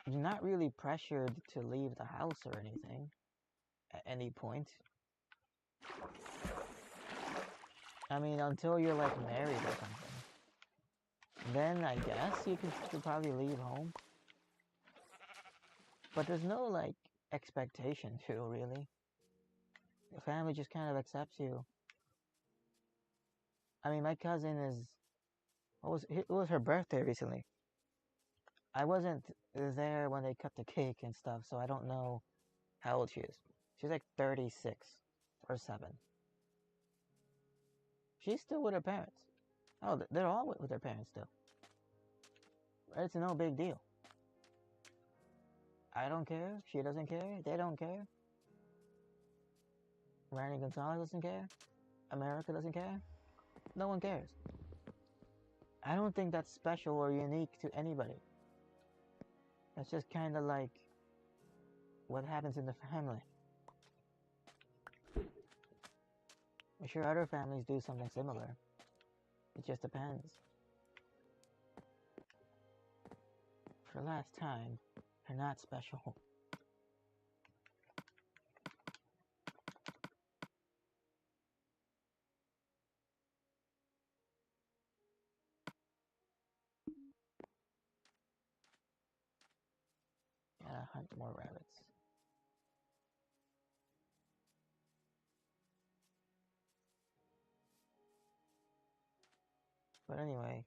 A: you're not really pressured to leave the house or anything at any point. I mean, until you're like married or something. Then I guess you could probably leave home. But there's no like expectation to, really. The family just kind of accepts you. I mean, my cousin is, it was her birthday recently. I wasn't there when they cut the cake and stuff, so I don't know how old she is. She's like 36 or 7. She's still with her parents. Oh, they're all with their parents still. It's no big deal. I don't care. She doesn't care. They don't care. Randy Gonzalez doesn't care. America doesn't care. No one cares. I don't think that's special or unique to anybody. That's just kind of like what happens in the family. I'm sure other families do something similar. It just depends. For the last time, they're not special. Gotta hunt more rabbits. But anyway,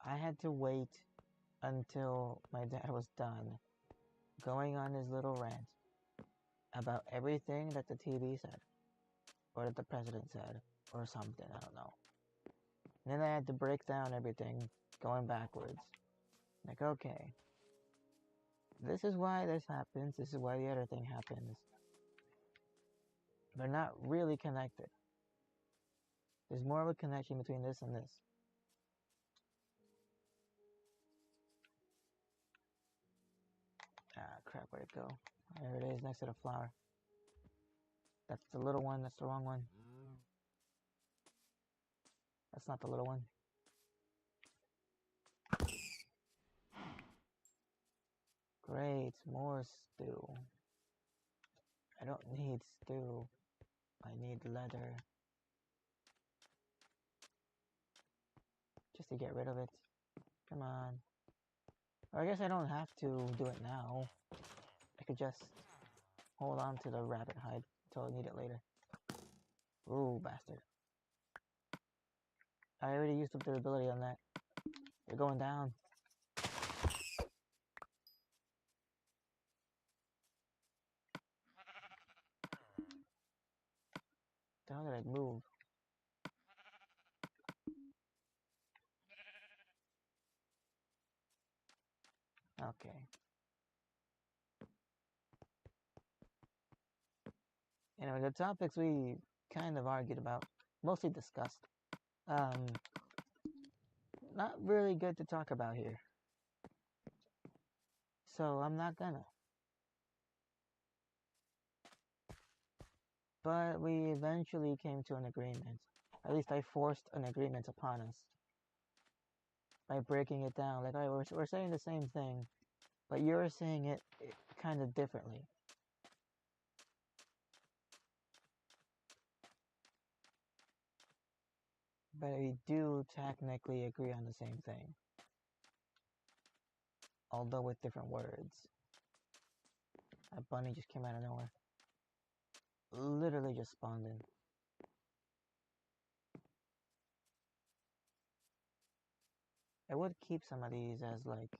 A: I had to wait until my dad was done going on his little rant about everything that the TV said, or that the president said, or something, I don't know. And then I had to break down everything, going backwards. Like, okay, this is why this happens, this is why the other thing happens. They're not really connected. There's more of a connection between this and this. Ah, crap, where'd it go? There it is, next to the flower. That's the little one, that's the wrong one. That's not the little one. Great, more stew. I don't need stew. I need leather. Just to get rid of it. Come on. Or I guess I don't have to do it now. I could just hold on to the rabbit hide until I need it later. Ooh, bastard. I already used up the ability on that. You're going down. How did I move? Okay. Anyway, the topics we kind of argued about, mostly discussed. Not really good to talk about here. So I'm not gonna. But we eventually came to an agreement. At least I forced an agreement upon us. By breaking it down. Like, alright, we're saying the same thing, but you're saying it kind of differently. But we do technically agree on the same thing. Although with different words. A bunny just came out of nowhere. Literally just spawned in. I would keep some of these as like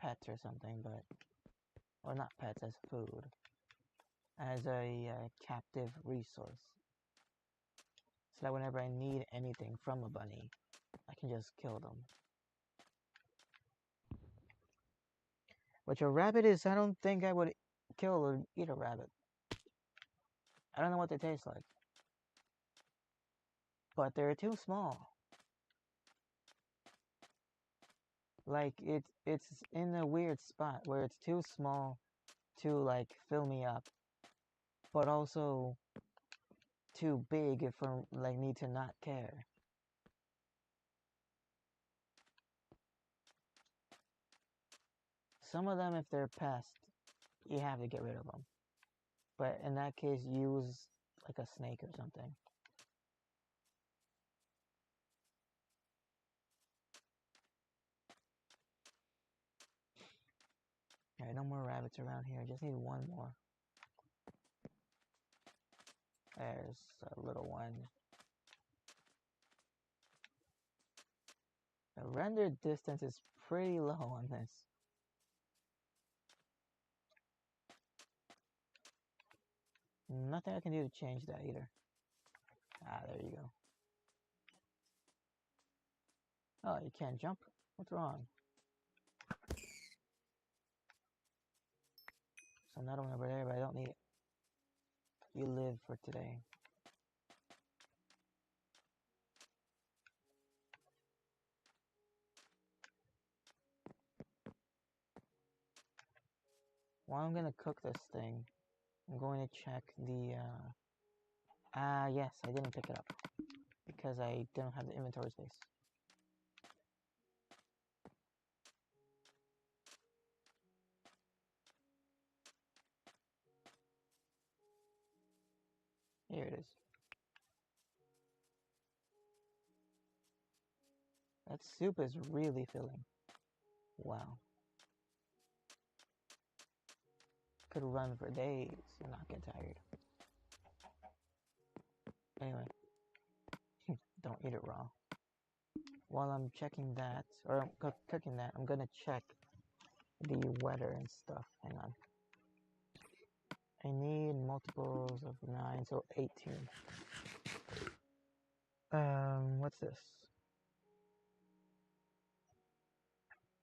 A: pets or something, but or not pets, as food, as a captive resource, so that whenever I need anything from a bunny, I can just kill them. Which a rabbit is, I don't think I would kill or eat a rabbit. I don't know what they taste like, but they're too small. Like, it's in a weird spot where it's too small to, like, fill me up, but also too big for, like, me to not care. Some of them, if they're pest, you have to get rid of them. But in that case, use, like, a snake or something. Alright, no more rabbits around here. I just need one more. There's a little one. The rendered distance is pretty low on this. Nothing I can do to change that either. Ah, there you go. Oh, you can't jump? What's wrong? So another one over there, but I don't need it. You live for today. While I'm gonna cook this thing, I'm going to check the, yes, I didn't pick it up. Because I didn't have the inventory space. Here it is. That soup is really filling. Wow. Could run for days and not get tired. Anyway. Don't eat it raw. While I'm checking that, or I'm cooking that, I'm gonna check the weather and stuff. Hang on. I need multiples of 9, so 18. What's this?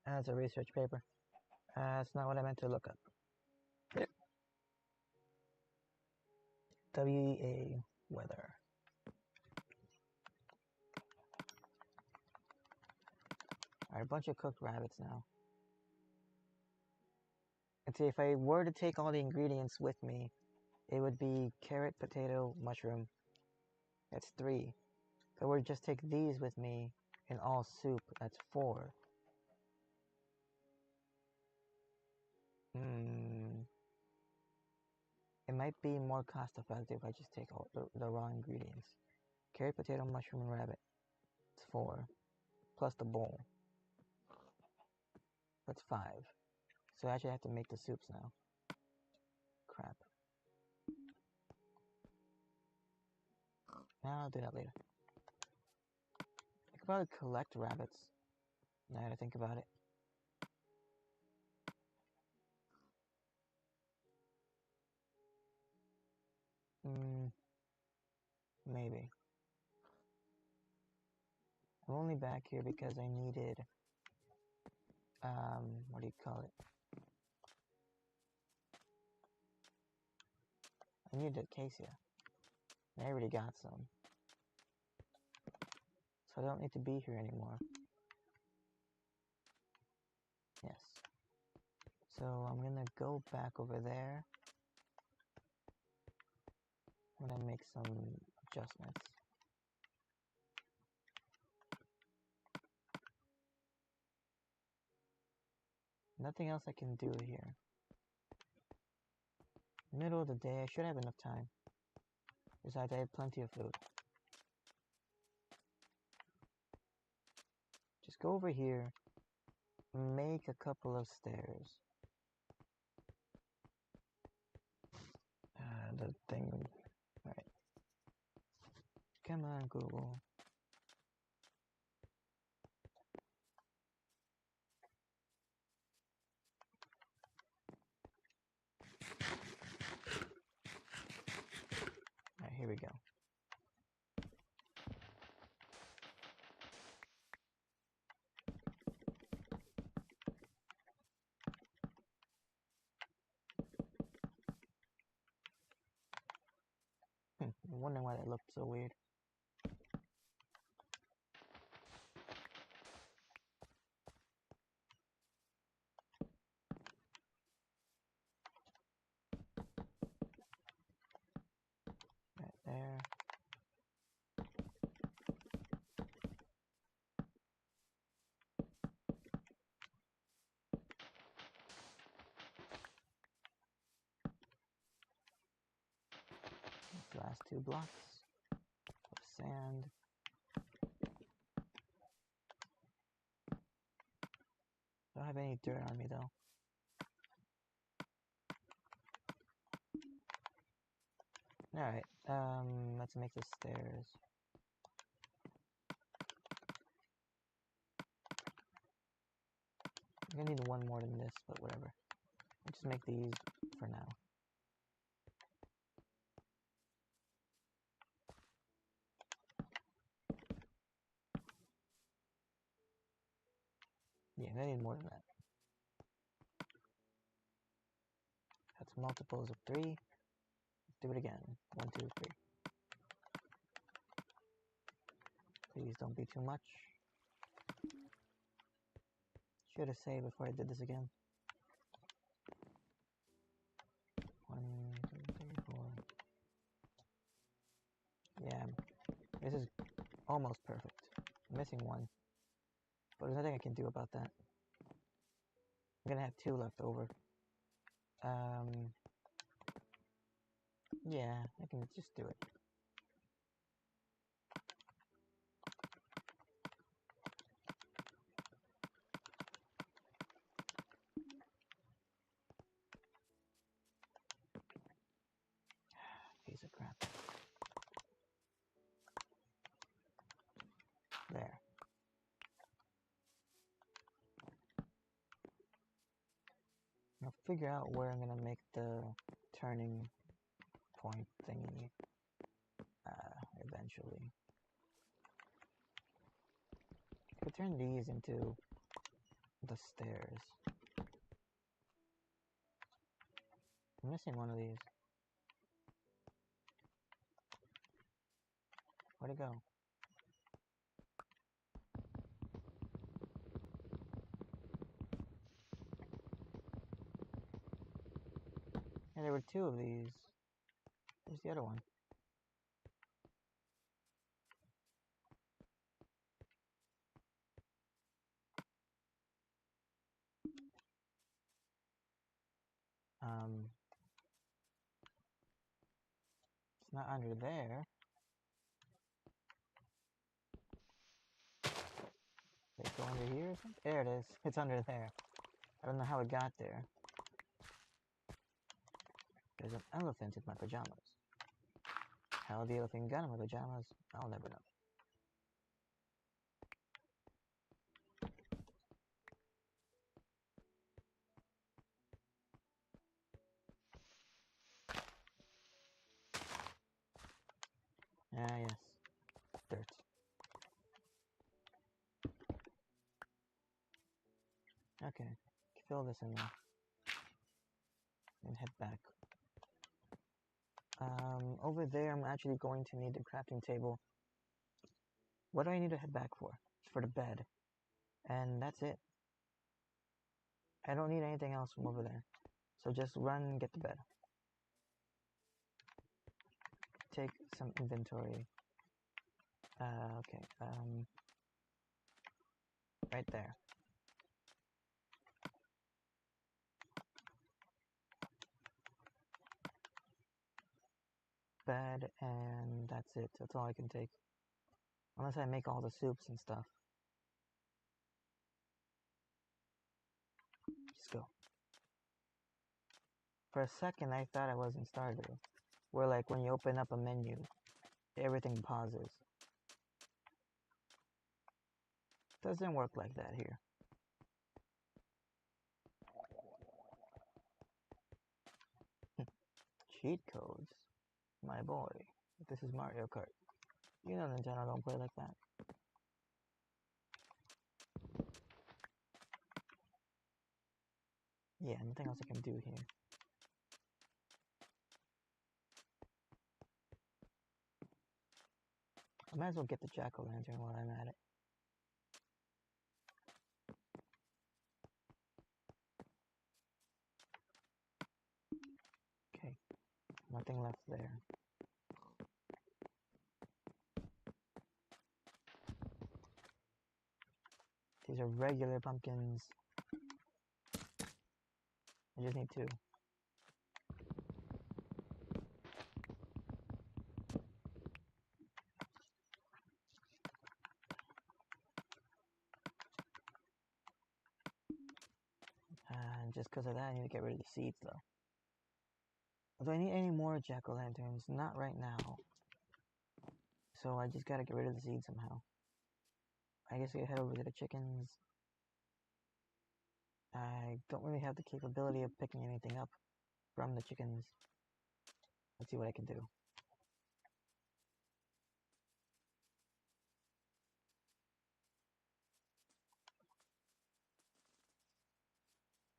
A: That's a research paper. That's not what I meant to look up. WEA weather. Alright, a bunch of cooked rabbits now. Let's see, if I were to take all the ingredients with me, it would be carrot, potato, mushroom. That's 3. If I were to just take these with me in all soup, that's 4. It might be more cost effective if I just take all the raw ingredients. Carrot, potato, mushroom, and rabbit. It's 4. Plus the bowl. That's 5. So I actually have to make the soups now. Crap. I'll do that later. I could probably collect rabbits. Now that I think about it. Maybe. I'm only back here because I needed, what do you call it? I needed acacia. I already got some. So I don't need to be here anymore. Yes. So I'm gonna go back over there. I'm gonna make some adjustments. Nothing else I can do here. Middle of the day, I should have enough time. Besides, I have plenty of food. Just go over here, make a couple of stairs. The thing, right. Come on, Google. Alright, here we go. I'm wondering why that looked so weird. Right there. These last 2 blocks of sand. Don't have any dirt on me though. Alright, let's make the stairs. I'm gonna need 1 more than this, but whatever. I'll just make these for now. Yeah, I need more than that. That's multiples of 3. Let's do it again. 1, 2, 3. Please don't be too much. Should have saved before I did this again. 1, 2, 3, 4. Yeah, this is almost perfect. I'm missing 1. But there's nothing I can do about that. I'm gonna have 2 left over. Yeah, I can just do it. Piece of crap. There. I'll figure out where I'm gonna make the turning point thingy eventually. I could turn these into the stairs. I'm missing one of these. Where'd it go? There were two of these. Where's the other one? It's not under there. Did it go under here or something? There it is. It's under there. I don't know how it got there. There's an elephant in my pajamas. How the elephant got in my pajamas, I'll never know. Ah, yes. Dirt. Okay. Fill this in now. And head back. Over there, I'm actually going to need the crafting table. What do I need to head back for? It's for the bed. And that's it. I don't need anything else from over there. So just run and get the bed. Take some inventory. Okay. Right there. Bed, and that's it. That's all I can take. Unless I make all the soups and stuff. Just go. For a second, I thought I was in Stardew, where like when you open up a menu, everything pauses. Doesn't work like that here. Cheat codes? My boy. This is Mario Kart. You know Nintendo don't play like that. Yeah, nothing else I can do here. I might as well get the jack-o'-lantern while I'm at it. Okay, nothing left there. These are regular pumpkins. I just need two. And just because of that, I need to get rid of the seeds, though. Do I need any more jack-o'-lanterns? Not right now. So I just gotta get rid of the seeds somehow. I guess I gotta head over to the chickens. I don't really have the capability of picking anything up from the chickens. Let's see what I can do.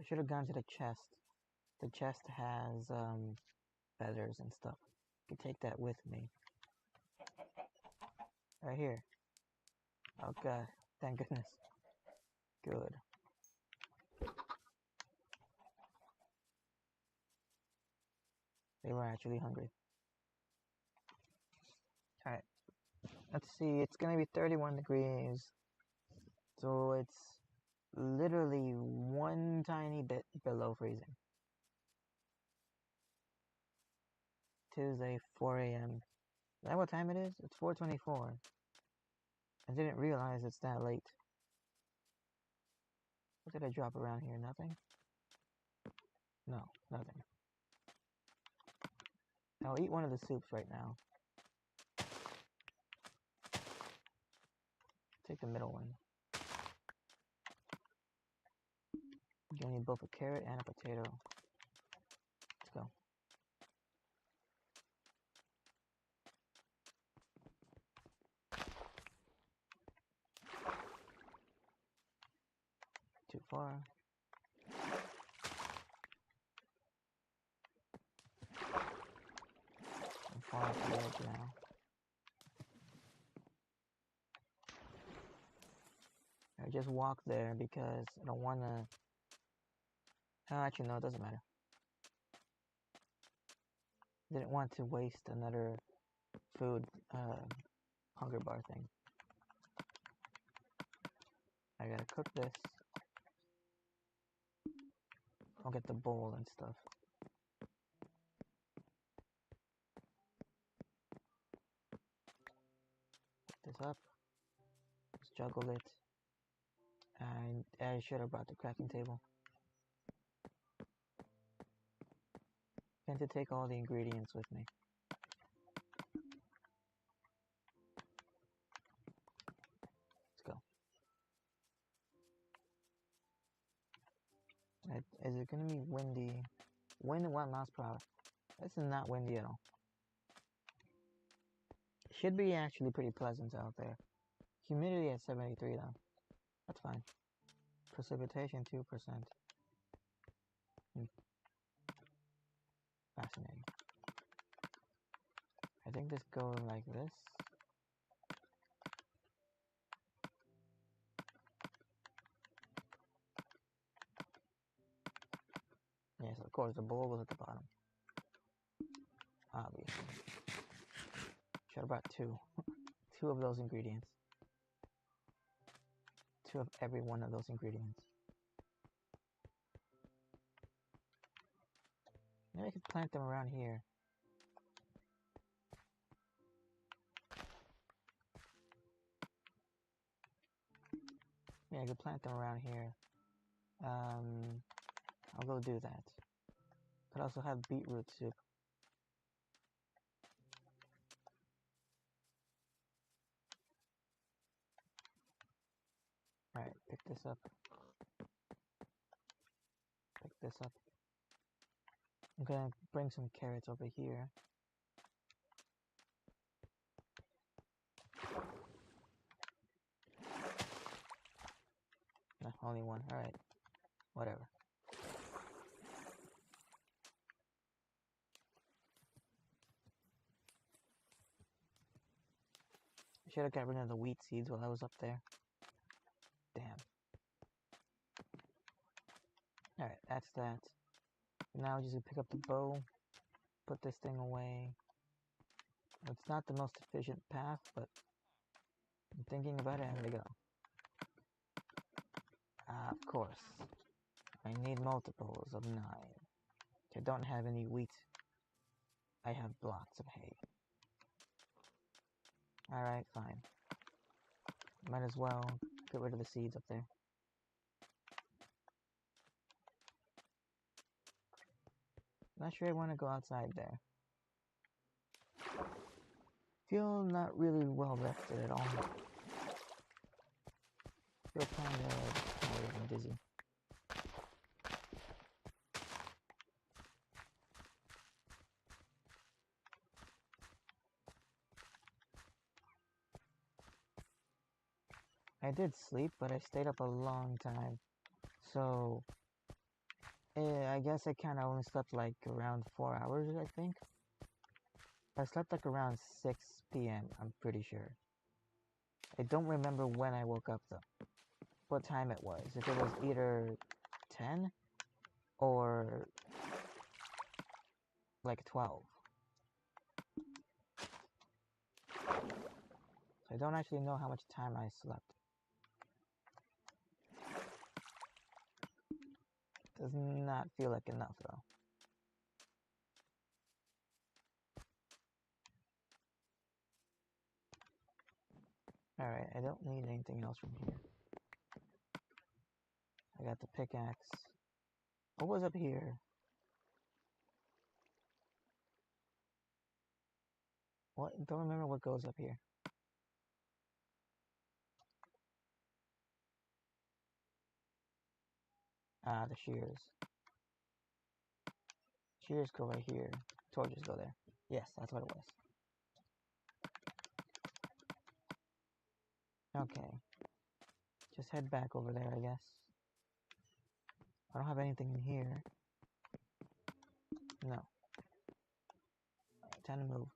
A: I should have gone to the chest. The chest has feathers and stuff. I can take that with me. Right here. Oh god, thank goodness. Good. They were actually hungry. Alright. Let's see, it's gonna be 31 degrees. So it's literally one tiny bit below freezing. Tuesday, 4 a.m. Is that what time it is? It's 4:24. I didn't realize it's that late. What did I drop around here? Nothing? No, nothing. I'll eat one of the soups right now. Take the middle one. You need both a carrot and a potato. Let's go. Too far. I'm far to the edge now. I just walk there because I don't want to... Oh, actually, no, it doesn't matter. Didn't want to waste another food hunger bar thing. I gotta cook this. I'll get the bowl and stuff. Put this up. Just juggle it. And I should have brought the crafting table. Tend to take all the ingredients with me. Let's go. Is it gonna be windy? Wind at 1 miles per hour. This is not windy at all. Should be actually pretty pleasant out there. Humidity at 73 though. That's fine. Precipitation 2%. Fascinating. I think this goes like this. Yes, of course, the bowl was at the bottom. Obviously. Should have brought two. Two of those ingredients. Two of every one of those ingredients. Maybe I could plant them around here. Yeah, I could plant them around here. I'll go do that. Could also have beetroot soup. Alright, pick this up. Pick this up. I'm gonna bring some carrots over here. No, only one. Alright. Whatever. I should have got rid of the wheat seeds while I was up there. Damn. Alright, that's that. Now just pick up the bow. Put this thing away. It's not the most efficient path, but I'm thinking about it as I go. Of course. I need multiples of 9. I don't have any wheat. I have blocks of hay. Alright, fine. Might as well get rid of the seeds up there. Not sure I want to go outside there. Feel not really well rested at all. Feel kind of tired and dizzy. I did sleep, but I stayed up a long time. So, I guess I kind of only slept like around 4 hours, I think. I slept like around 6 p.m., I'm pretty sure. I don't remember when I woke up though. What time it was. If it was either 10 or like 12. So I don't actually know how much time I slept. Does not feel like enough though. Alright, I don't need anything else from here. I got the pickaxe. What was up here? What? Don't remember what goes up here. Ah, the shears. Shears go right here. Torches go there. Yes, that's what it was. Okay. Just head back over there, I guess. I don't have anything in here. No. Time to move.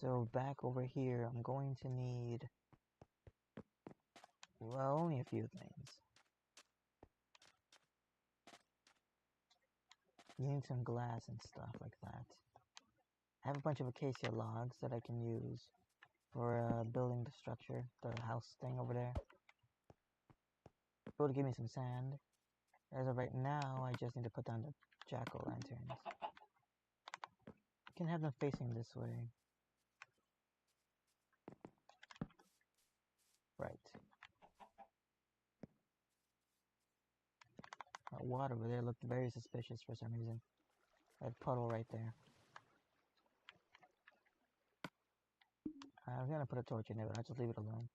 A: So back over here, I'm going to need, well, only a few things. You need some glass and stuff like that. I have a bunch of acacia logs that I can use for building the structure, the house thing over there. Able to give me some sand. As of right now, I just need to put down the jack-o'-lanterns. I can have them facing this way. Right. That water over there looked very suspicious for some reason. That puddle right there. I was gonna put a torch in there, but I'll just leave it alone.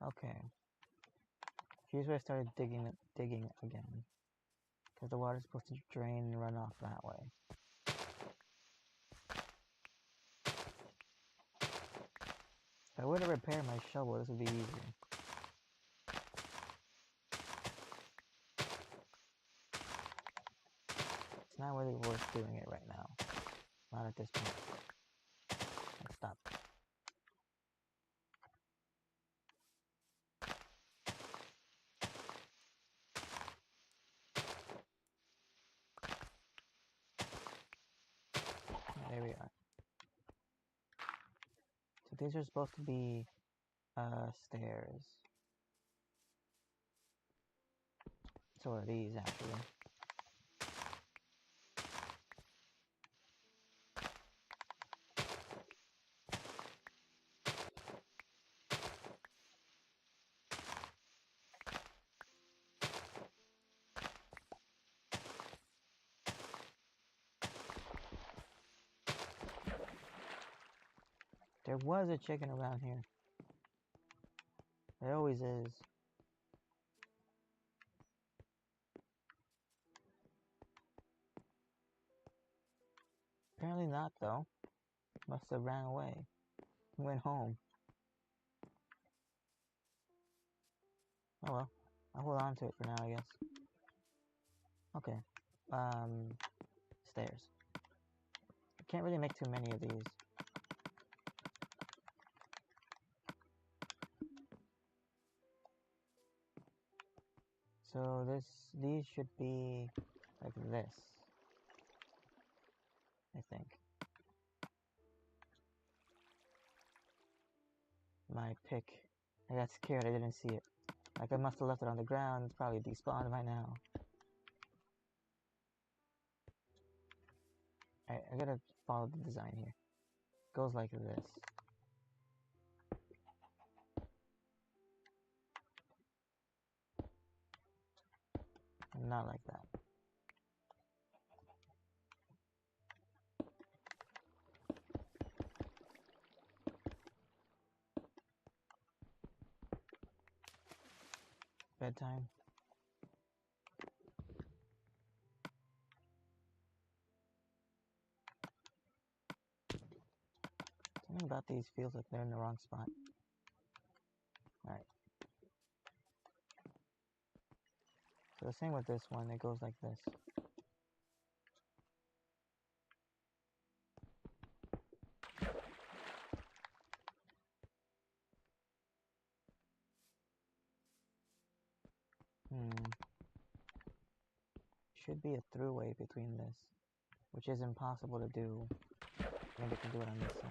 A: Okay. Here's where I started digging again. Because the water's supposed to drain and run off that way. If I were to repair my shovel, this would be easier. It's not really worth doing it right now. Not at this point. Let's stop. There we are. So these are supposed to be stairs. So are these actually. There was a chicken around here. There always is. Apparently not, though. Must have ran away. Went home. Oh well. I'll hold on to it for now, I guess. Okay. Stairs. I can't really make too many of these. So these should be like this. I think. My pick. I got scared, I didn't see it. Like I must have left it on the ground, it's probably despawned by now. I gotta follow the design here. Goes like this. And not like that. Bedtime. Something about these feels like they're in the wrong spot. Alright. So the same with this one, it goes like this. Should be a throughway between this, which is impossible to do. Maybe I can do it on this side.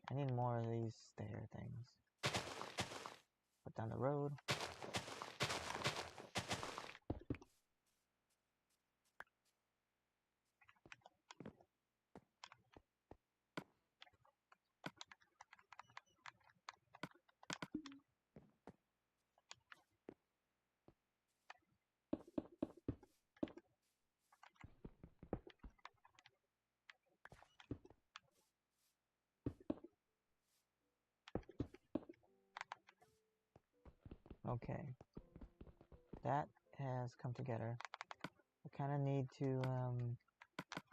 A: I need more of these stair things. Put down the road. Okay. That has come together. I kind of need to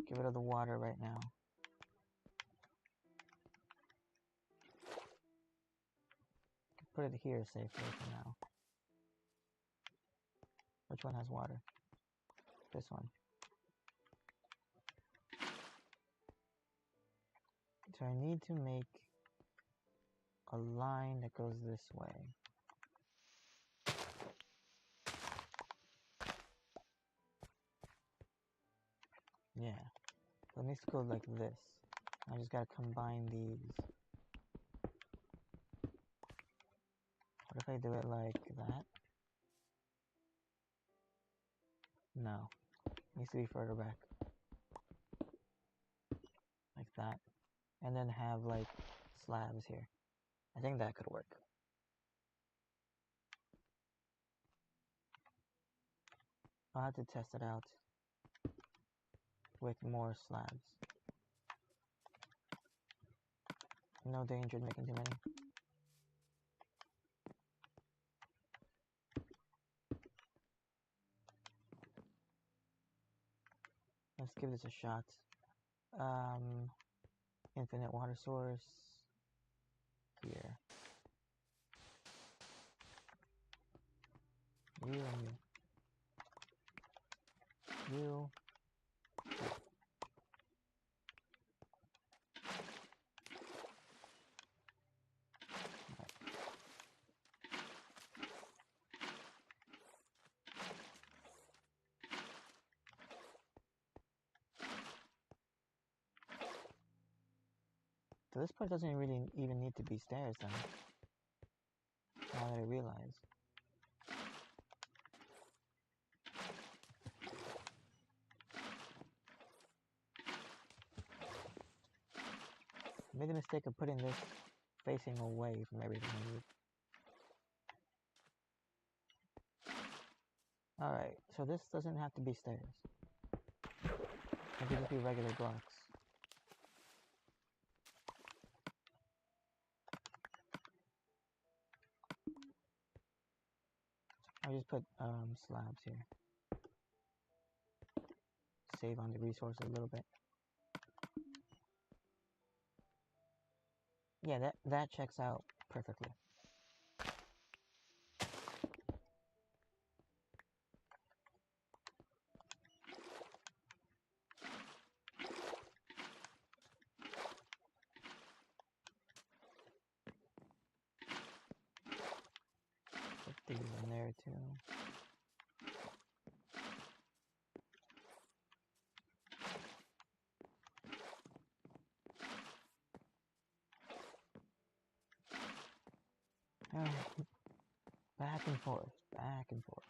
A: get Get rid of the water right now. Put it here safely for now. Which one has water? This one. So I need to make a line that goes this way. Yeah. So it needs to go like this. I just gotta combine these. What if I do it like that? No. It needs to be further back. Like that. And then have like slabs here. I think that could work. I'll have to test it out with more slabs. No danger in making too many. Let's give this a shot. Infinite water source here. You and you. You. So this part doesn't really even need to be stairs then. Now that I realize. I made the mistake of putting this facing away from everything I need. Alright, so this doesn't have to be stairs. It could just be regular blocks. I'll just put slabs here. Save on the resources a little bit. Yeah, that checks out perfectly. Put these in there too. Back and forth, back and forth.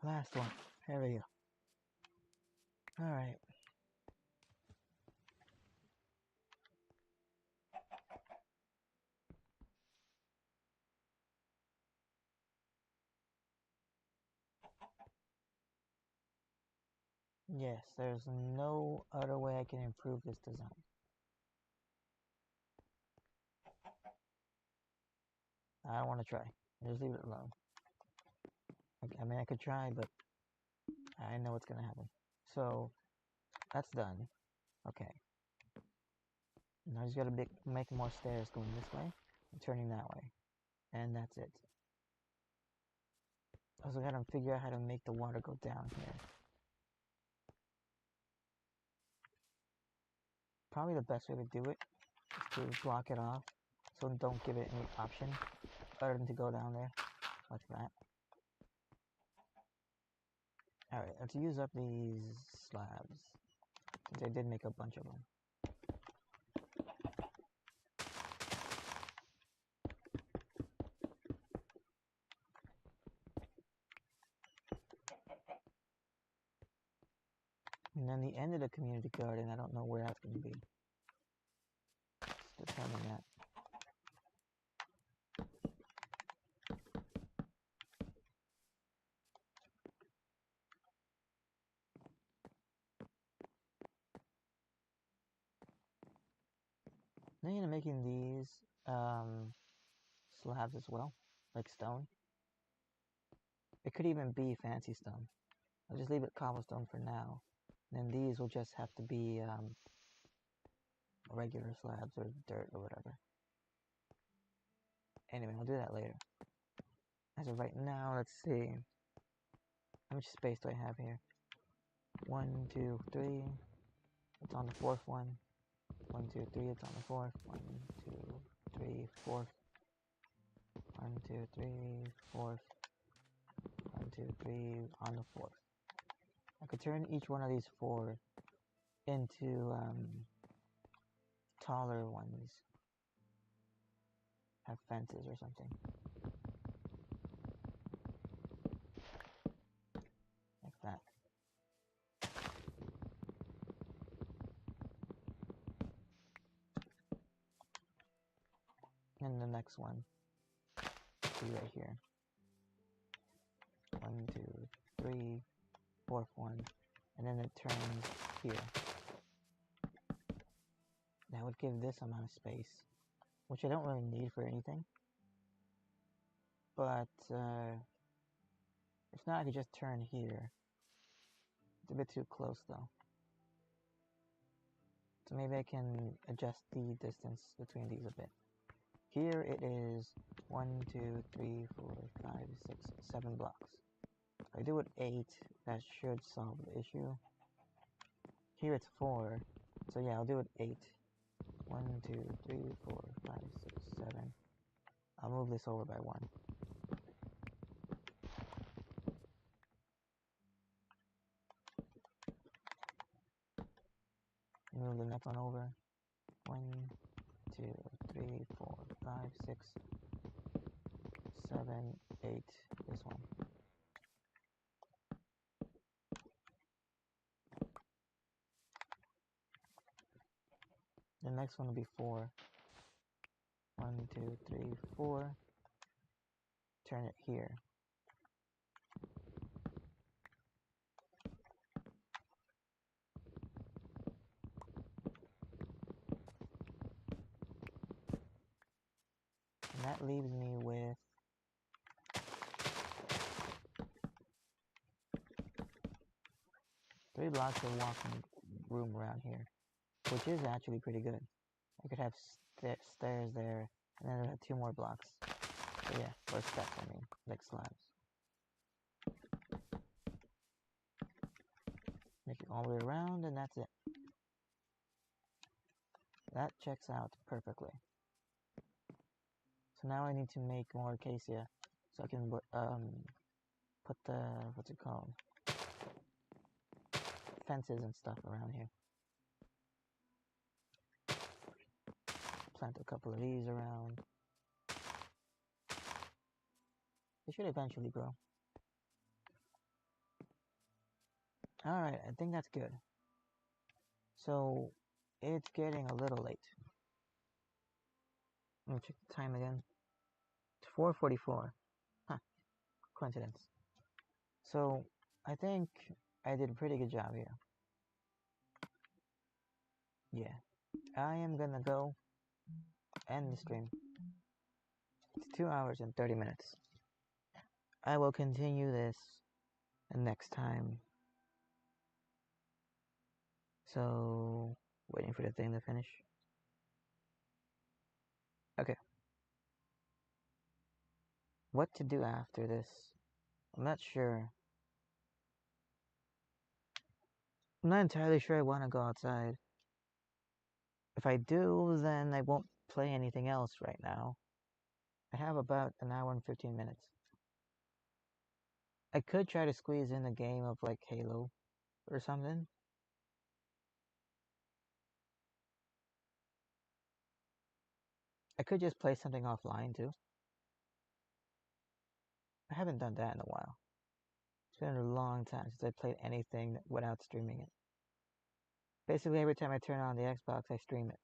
A: Last one. There we go. Alright. Yes, there's no other way I can improve this design. I don't want to try. Just leave it alone. I mean, I could try, but I know what's gonna happen. So, that's done. Okay. Now I just gotta make more stairs going this way and turning that way. And that's it. Also gotta figure out how to make the water go down here. Probably the best way to do it is to block it off, so don't give it any option other than to go down there like that. Alright, let's use up these slabs, since I did make a bunch of them. And then the end of the community garden, I don't know where that's going to be. Let's determine that. Thinking of making these slabs as well, like stone. It could even be fancy stone. I'll just leave it cobblestone for now. And then these will just have to be regular slabs or dirt or whatever. Anyway, I'll do that later. As of right now, let's see. How much space do I have here? 1, 2, 3. It's on the fourth one. 1, 2, 3. It's on the fourth. 1, 2, 3, fourth. 1, 2, 3, fourth. 1, 2, 3 on the fourth. I could turn each one of these 4 into taller ones. Have fences or something. Like that. And the next one will be right here. 1, 2, 3, fourth one. And then it turns here. That would give this amount of space, which I don't really need for anything. But if not, I could just turn here. It's a bit too close though. So maybe I can adjust the distance between these a bit. Here it is 1, 2, 3, 4, 5, 6, 7 blocks. If I do it 8, that should solve the issue. Here it's 4, so yeah, I'll do it 8. 1, 2, 3, 4, 5, 6, 7. I'll move this over by 1. Move the next one over. 1, 2, 3, 4, 5, 6, 7, 8. This one. The next one will be 4. 1, 2, 3, 4. Turn it here. And that leaves me with 3 blocks of walking room around here, which is actually pretty good. I could have stairs there, and then I have 2 more blocks. So yeah, or steps, I mean, like slabs. Make it all the way around, and that's it. That checks out perfectly. So now I need to make more acacia, so I can put the, what's it called? Fences and stuff around here. Plant a couple of these around. They should eventually grow. Alright, I think that's good. So, it's getting a little late. Let me check the time again. It's 4:44. Huh. Coincidence. So, I think I did a pretty good job here. Yeah. I am gonna go end the stream. It's 2 hours and 30 minutes. I will continue this next time. So, waiting for the thing to finish. Okay. What to do after this? I'm not sure. I'm not entirely sure I want to go outside. If I do, then I won't play anything else right now. I have about an hour and 15 minutes. I could try to squeeze in a game of like Halo or something. I could just play something offline too. I haven't done that in a while. It's been a long time since I played anything without streaming it. Basically, every time I turn on the Xbox, I stream it.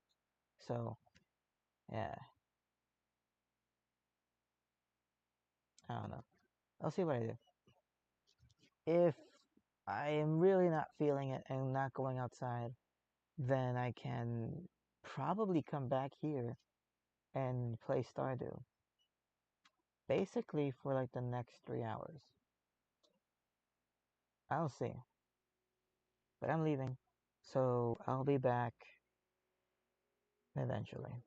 A: So, yeah. I don't know. I'll see what I do. If I am really not feeling it and not going outside, then I can probably come back here and play Stardew. Basically for like the next 3 hours. I'll see. But I'm leaving. So I'll be back eventually.